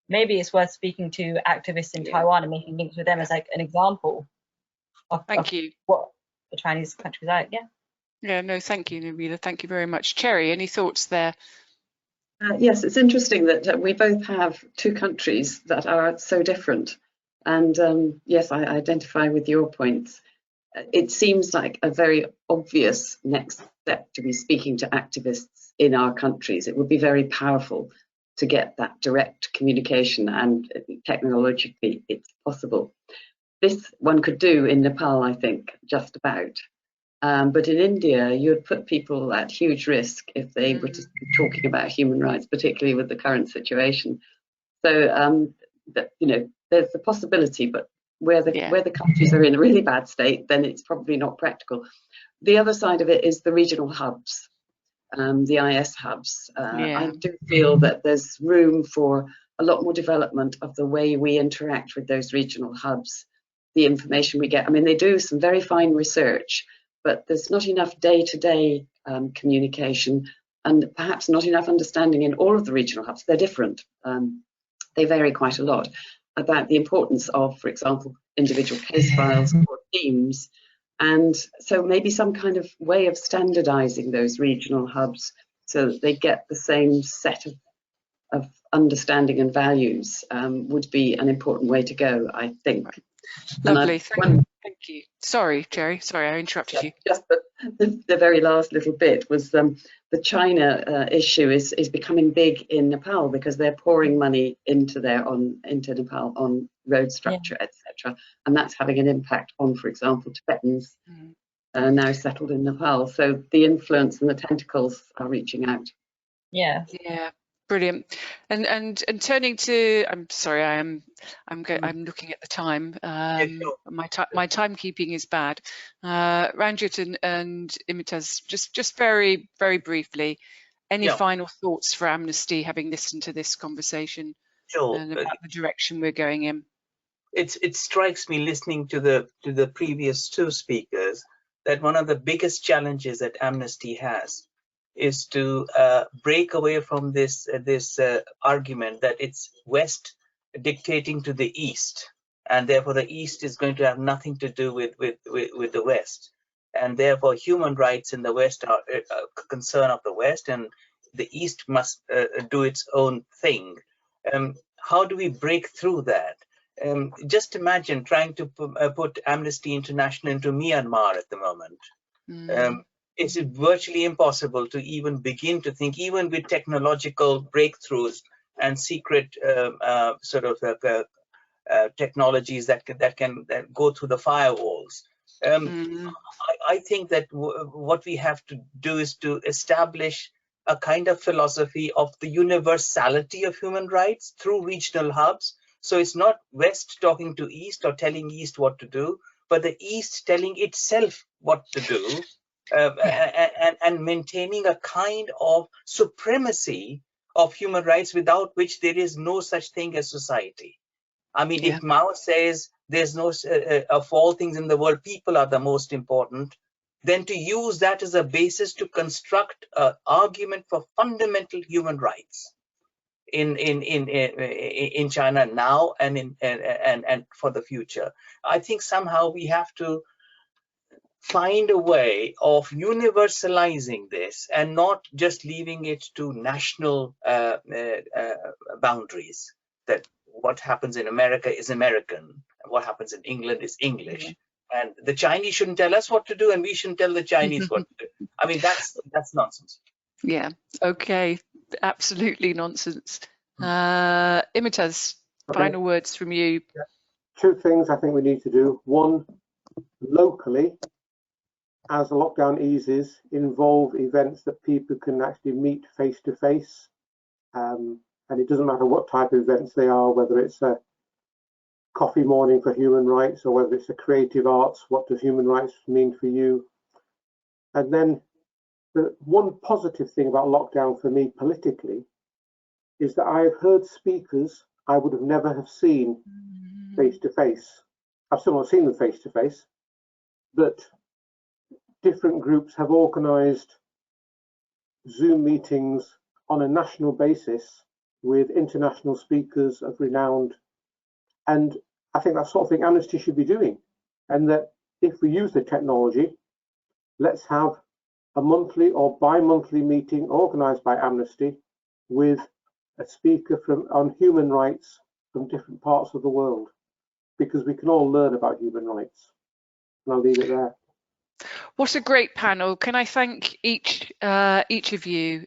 maybe it's worth speaking to activists in Taiwan and making links with them as like an example of what the Chinese countries are. No, thank you, Nabila. Thank you very much. Cherry, any thoughts there? Yes, it's interesting that we both have two countries that are so different. And yes, I identify with your points. It seems like a very obvious next step to be speaking to activists in our countries. It would be very powerful to get that direct communication, and technologically it's possible. This one could do in Nepal, I think, just about. But in India, you would put people at huge risk if they were to be talking about human rights, particularly with the current situation. So, you know, there's the possibility, but where the countries are in a really bad state, then it's probably not practical. The other side of it is the regional hubs, the IS hubs. I do feel that there's room for a lot more development of the way we interact with those regional hubs, the information we get. I mean, they do some very fine research, but there's not enough day-to-day communication, and perhaps not enough understanding in all of the regional hubs. They're different. They vary quite a lot about the importance of, for example, individual case files or themes. And so maybe some kind of way of standardizing those regional hubs so that they get the same set of understanding and values would be an important way to go, I think. Lovely, thank you. Sorry, Cherry, sorry, I interrupted you. Just the very last little bit was the China issue is becoming big in Nepal, because they're pouring money into Nepal on road structure, etc. And that's having an impact on, for example, Tibetans now settled in Nepal. So the influence and the tentacles are reaching out. Yeah. Brilliant. And turning to, I'm sorry, I'm looking at the time. My timekeeping is bad. Ranjit and Imitaz, just very, very briefly, any final thoughts for Amnesty, having listened to this conversation and about the direction we're going in? It strikes me, listening to the previous two speakers, that one of the biggest challenges that Amnesty has is to break away from this argument that it's West dictating to the East, and therefore the East is going to have nothing to do with the West, and therefore human rights in the West are a concern of the West, and the East must do its own thing. How do we break through that? Just imagine trying to put Amnesty International into Myanmar at the moment. It's virtually impossible to even begin to think, even with technological breakthroughs and secret technologies that can go through the firewalls. I think that what we have to do is to establish a kind of philosophy of the universality of human rights through regional hubs. So it's not West talking to East or telling East what to do, but the East telling itself what to do, and maintaining a kind of supremacy of human rights without which there is no such thing as society. I mean, if Mao says there's no of all things in the world, people are the most important, then to use that as a basis to construct an argument for fundamental human rights in China now and for the future. I think somehow we have to find a way of universalizing this and not just leaving it to national boundaries, that what happens in America is American, and what happens in England is English. And the Chinese shouldn't tell us what to do, and we shouldn't tell the Chinese what to do. I mean, that's nonsense. Yeah, okay, absolutely nonsense. Imitaz, final words from you. Two things I think we need to do. One, locally, as the lockdown eases, involve events that people can actually meet face to face. And it doesn't matter what type of events they are, whether it's a coffee morning for human rights or whether it's a creative arts, what does human rights mean for you? And then the one positive thing about lockdown for me politically is that I have heard speakers I would have never have seen face to face. I've still not seen them face to face, but different groups have organised Zoom meetings on a national basis with international speakers of renowned, and I think that's sort of thing Amnesty should be doing. And that if we use the technology, let's have a monthly or bi-monthly meeting organised by Amnesty with a speaker on human rights from different parts of the world, because we can all learn about human rights. And I'll leave it there. What a great panel. Can I thank each of you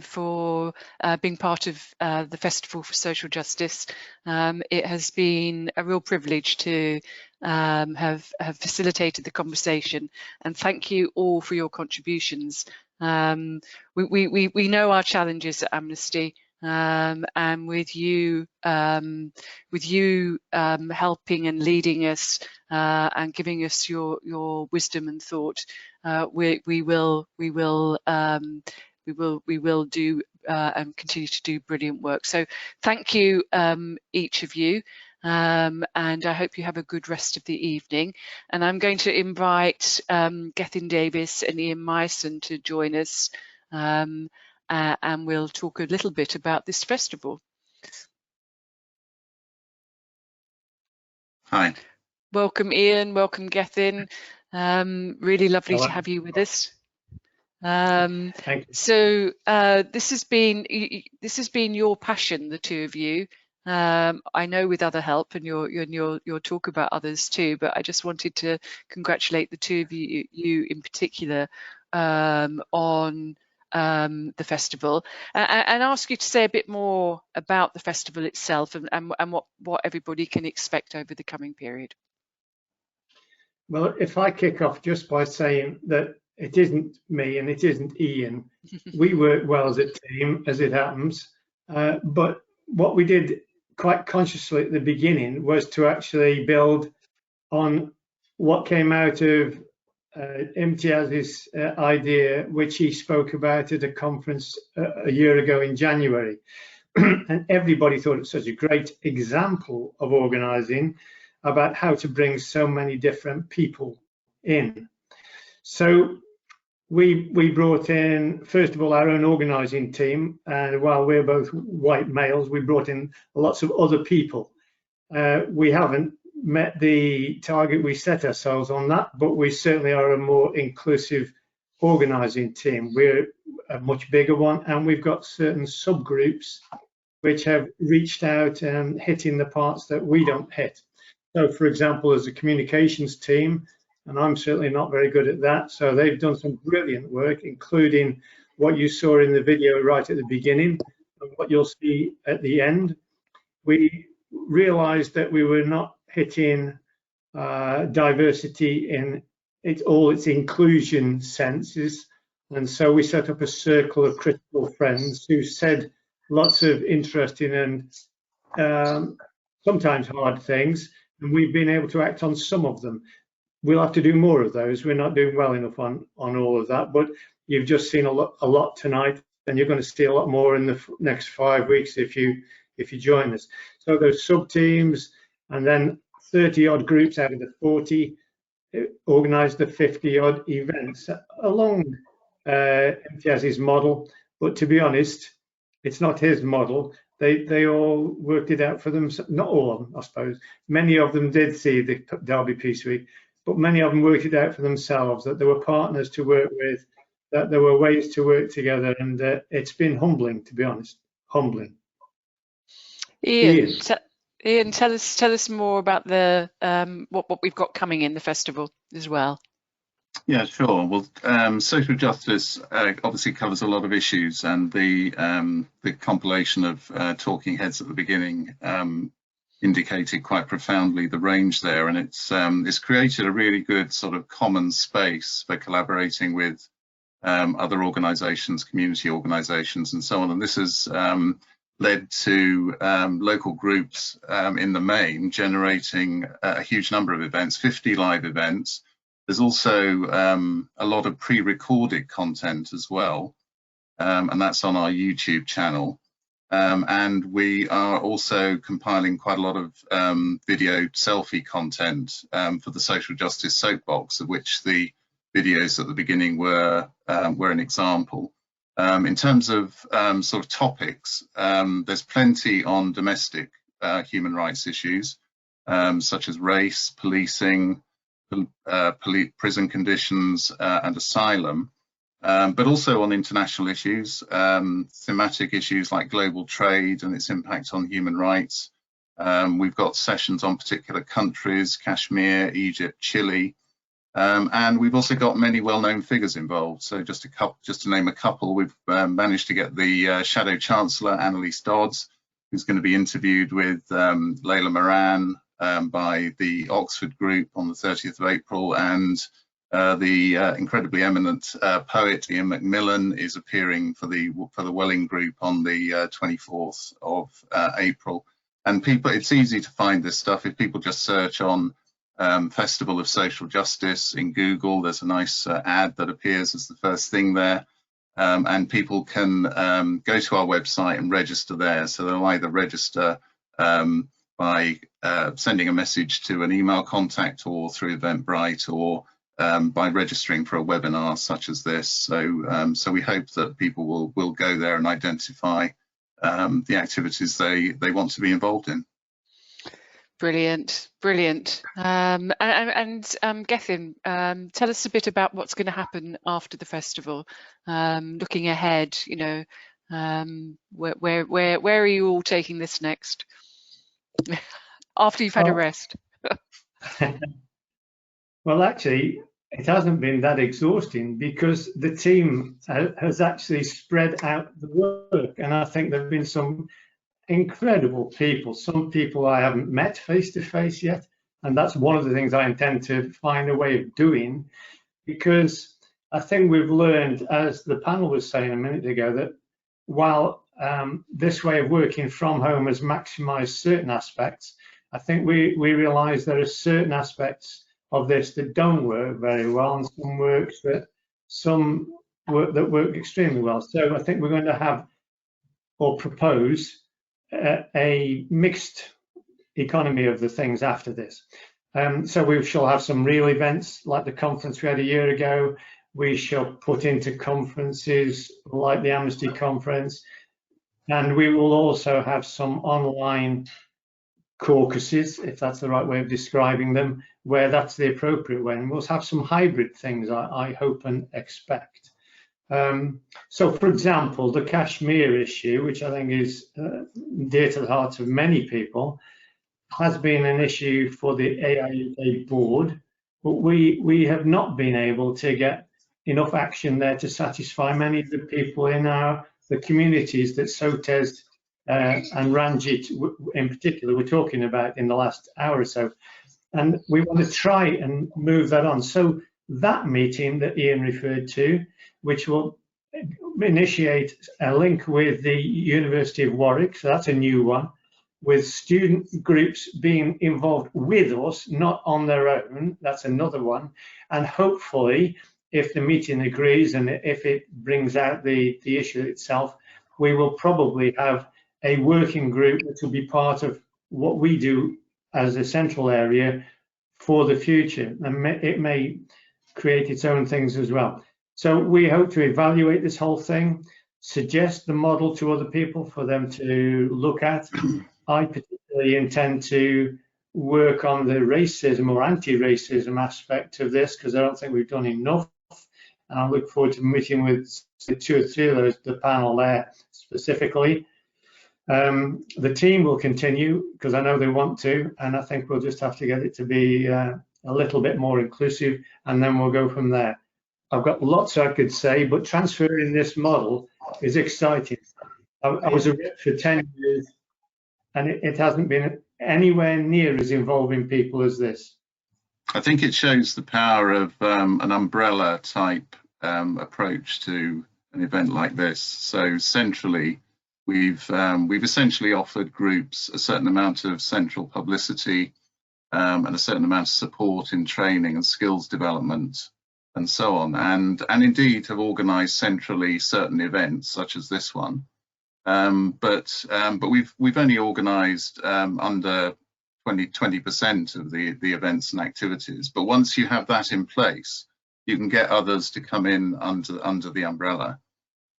for being part of the Festival for Social Justice. It has been a real privilege to have facilitated the conversation, and thank you all for your contributions. We know our challenges at Amnesty, and with you helping and leading us and giving us your wisdom and thought, we will do and continue to do brilliant work. So thank you, each of you, and I hope you have a good rest of the evening. And I'm going to invite Gethin Davis and Ian Myson to join us, and we'll talk a little bit about this festival. Hi. Welcome, Ian. Welcome, Gethin. Really lovely to have you with us. Thank you. So this has been your passion, the two of you. I know with other help, and your talk about others too. But I just wanted to congratulate the two of you in particular on the festival, and ask you to say a bit more about the festival itself and what everybody can expect over the coming period. Well, if I kick off just by saying that it isn't me and it isn't Ian. We work well as a team, as it happens, but what we did quite consciously at the beginning was to actually build on what came out of Imtiaz's idea, which he spoke about at a conference a year ago in January. And everybody thought it was such a great example of organising, about how to bring so many different people in. So we brought in, first of all, our own organising team, and while we're both white males, we brought in lots of other people. We haven't met the target we set ourselves on that, but we certainly are a more inclusive organising team. We're a much bigger one, and we've got certain subgroups which have reached out and hitting the parts that we don't hit. So, for example, as a communications team, and I'm certainly not very good at that, so they've done some brilliant work, including what you saw in the video right at the beginning and what you'll see at the end. We realized that we were not hitting diversity in all its inclusion senses, and so we set up a circle of critical friends who said lots of interesting and sometimes hard things, and we've been able to act on some of them. We'll have to do more of those. We're not doing well enough on all of that, but you've just seen a lot tonight, and you're going to see a lot more in the next 5 weeks if you join us. So those sub teams, and then 30 odd groups out of the 40 organised the 50 odd events along Imtiaz's model. But to be honest, it's not his model. They all worked it out for them. Not all of them, I suppose. Many of them did see the Derby Peace Week, but many of them worked it out for themselves, that there were partners to work with, that there were ways to work together, and it's been humbling, to be honest. Humbling. Ian, tell us more about the what we've got coming in the festival as well. Yeah, sure. Well, social justice obviously covers a lot of issues, and the compilation of talking heads at the beginning indicated quite profoundly the range there, and it's created a really good sort of common space for collaborating with other organisations, community organisations, and so on. And this has led to local groups in the main generating a huge number of events, 50 live events. There's also a lot of pre-recorded content as well, and that's on our YouTube channel. And we are also compiling quite a lot of video selfie content for the Social Justice Soapbox, of which the videos at the beginning were an example. In terms of sort of topics, there's plenty on domestic human rights issues, such as race, policing, prison conditions and asylum, but also on international issues, thematic issues like global trade and its impact on human rights. We've got sessions on particular countries, Kashmir, Egypt, Chile, and we've also got many well-known figures involved. So just to name a couple, we've managed to get the Shadow Chancellor, Annalise Dodds, who's going to be interviewed with Layla Moran, by the Oxford Group on the 30th of April, and the incredibly eminent poet Ian Macmillan is appearing for the Welling Group on the 24th of April. And it's easy to find this stuff if people just search on Festival of Social Justice in Google. There's a nice ad that appears as the first thing there, and people can go to our website and register there. So they'll either register by sending a message to an email contact or through Eventbrite, or by registering for a webinar such as this. So we hope that people will go there and identify the activities they want to be involved in. Brilliant, brilliant. And Gethin, tell us a bit about what's going to happen after the festival. Looking ahead, you know, where are you all taking this next? After you've had a rest. Well, actually, it hasn't been that exhausting because the team has actually spread out the work, and I think there have been some incredible people, some people I haven't met face to face yet, and that's one of the things I intend to find a way of doing, because I think we've learned, as the panel was saying a minute ago, that while this way of working from home has maximised certain aspects, I think we realise there are certain aspects of this that don't work very well, and some work that work extremely well. So I think we're going to have, or propose, a mixed economy of the things after this. So we shall have some real events like the conference we had a year ago. we shall put into conferences like the Amnesty conference, and we will also have some online caucuses, if that's the right way of describing them, where that's the appropriate way. And we'll have some hybrid things, I hope and expect. So, for example, the Kashmir issue, which I think is dear to the hearts of many people, has been an issue for the AIUK board, but we have not been able to get enough action there to satisfy many of the people in the communities that Sotez and Ranjit in particular we're talking about in the last hour or so. And we want to try and move that on. So that meeting that Ian referred to, which will initiate a link with the University of Warwick, so that's a new one, with student groups being involved with us, not on their own, that's another one. And hopefully, if the meeting agrees and if it brings out the issue itself, we will probably have a working group that will be part of what we do as a central area for the future, and it may create its own things as well. So we hope to evaluate this whole thing, suggest the model to other people for them to look at. I particularly intend to work on the racism or anti-racism aspect of this, because I don't think we've done enough. And I look forward to meeting with the 2 or 3 of those, the panel there specifically. The team will continue because I know they want to, and I think we'll just have to get it to be a little bit more inclusive, and then we'll go from there. I've got lots I could say, but transferring this model is exciting. I was a rep for 10 years, and it hasn't been anywhere near as involving people as this. I think it shows the power of an umbrella type approach to an event like this. So centrally, we've essentially offered groups a certain amount of central publicity and a certain amount of support in training and skills development and so on, and indeed have organised centrally certain events such as this one. But we've only organised under 20% of the events and activities. But once you have that in place, you can get others to come in under the umbrella.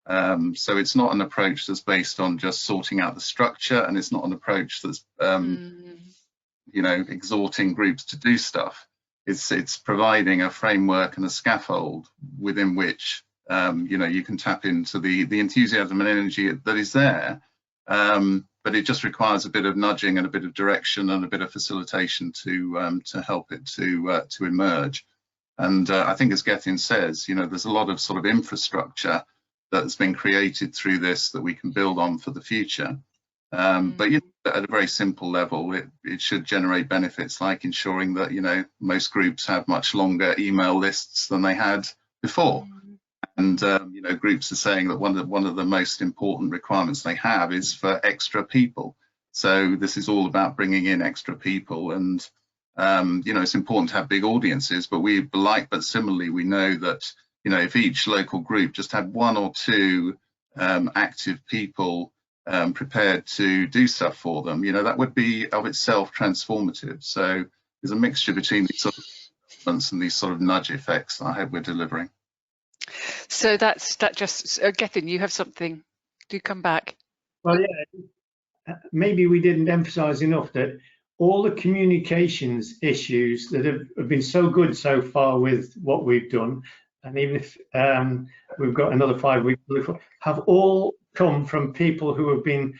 So it's not an approach that's based on just sorting out the structure, and it's not an approach that's you know, exhorting groups to do stuff. It's providing a framework and a scaffold within which you know, you can tap into the enthusiasm and energy that is there, but it just requires a bit of nudging and a bit of direction and a bit of facilitation to help it to emerge. And I think, as Gethin says, you know, there's a lot of sort of infrastructure that has been created through this that we can build on for the future. But you know, at a very simple level, it should generate benefits like ensuring that, you know, most groups have much longer email lists than they had before. And you know, groups are saying that one of the most important requirements they have is for extra people. So this is all about bringing in extra people, and you know, it's important to have big audiences. But similarly, we know that, you know, if each local group just had 1 or 2 active people prepared to do stuff for them, you know, that would be of itself transformative. So there's a mixture between these sort of elements and these sort of nudge effects that I hope we're delivering. So that just Gethin, you have something. Do come back. Well, yeah, maybe we didn't emphasize enough that all the communications issues that have been so good so far with what we've done, and even if we've got another 5 weeks, have all come from people who have been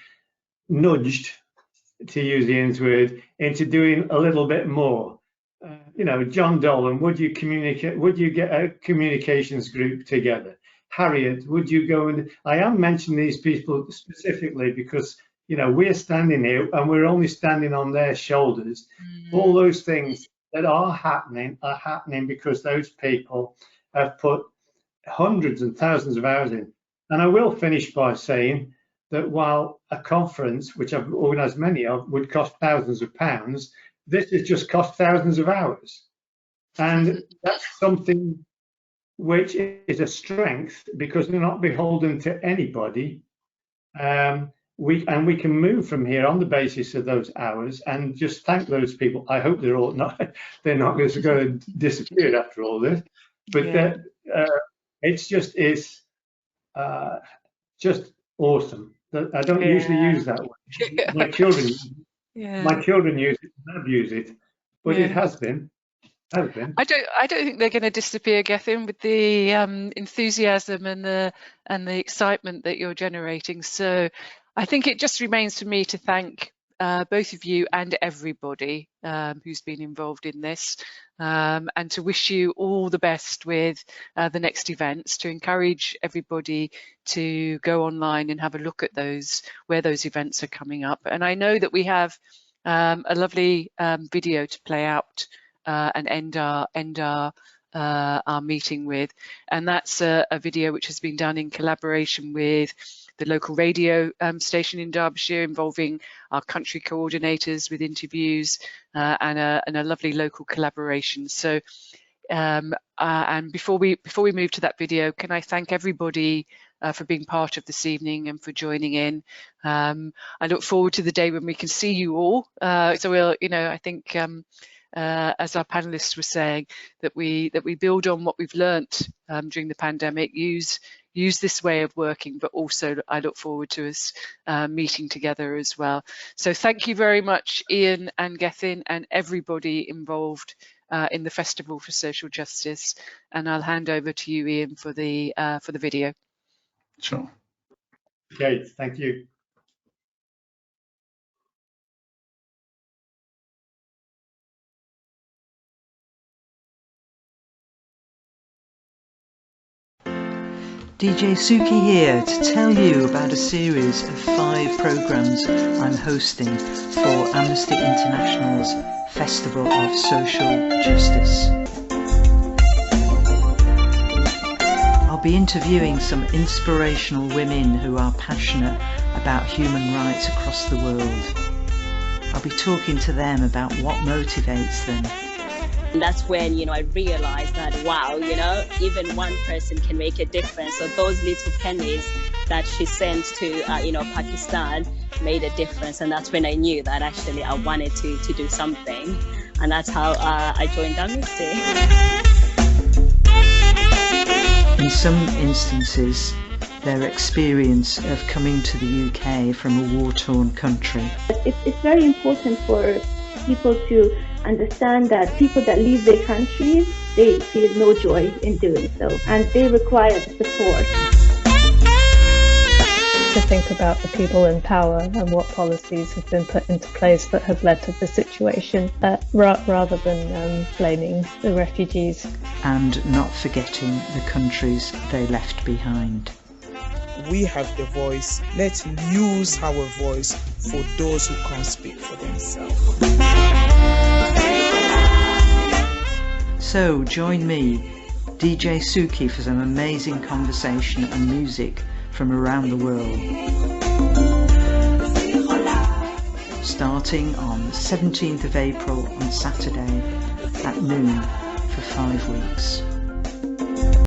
nudged, to use Ian's word, into doing a little bit more. You know, John Dolan, would you communicate? Would you get a communications group together? Harriet, would you go? And I am mentioning these people specifically because, you know, we're standing here and we're only standing on their shoulders. All those things that are happening because those people have put hundreds and thousands of hours in. And I will finish by saying that while a conference, which I've organised many of, would cost thousands of pounds, this has just cost thousands of hours. And that's something which is a strength because we're not beholden to anybody. We can move from here on the basis of those hours and just thank those people. I hope they're not going to go and disappear after all this, but yeah. it's just awesome. I don't usually use that word. My children use it, and abuse it, but it has been. I don't think they're going to disappear, Gethin, with the enthusiasm and the excitement that you're generating. So I think it just remains for me to thank both of you and everybody who's been involved in this, and to wish you all the best with the next events, to encourage everybody to go online and have a look at where those events are coming up. And I know that we have a lovely video to play out and end our meeting with, and that's a video which has been done in collaboration with the local radio station in Derbyshire, involving our country coordinators with interviews and a lovely local collaboration. So and before we move to that video, can I thank everybody for being part of this evening and for joining in. I look forward to the day when we can see you all. So we'll, I think as our panelists were saying, that we build on what we've learnt during the pandemic, use this way of working, but also I look forward to us meeting together as well. So thank you very much, Ian and Gethin, and everybody involved in the Festival for Social Justice. And I'll hand over to you, Ian, for the video. Sure. Okay, thank you. DJ Suki here to tell you about a series of 5 programmes I'm hosting for Amnesty International's Festival of Social Justice. I'll be interviewing some inspirational women who are passionate about human rights across the world. I'll be talking to them about what motivates them. And that's when, I realized that, wow, even one person can make a difference. So those little pennies that she sent to, Pakistan made a difference. And that's when I knew that actually I wanted to do something. And that's how I joined Amnesty. In some instances, their experience of coming to the UK from a war-torn country. It's very important for people to understand that people that leave their countries, they feel no joy in doing so, and they require support. To think about the people in power and what policies have been put into place that have led to the situation, rather than blaming the refugees. And not forgetting the countries they left behind. We have the voice. Let's use our voice for those who can't speak for themselves. So join me, DJ Suki, for some amazing conversation and music from around the world. Starting on the 17th of April on Saturday at noon for 5 weeks.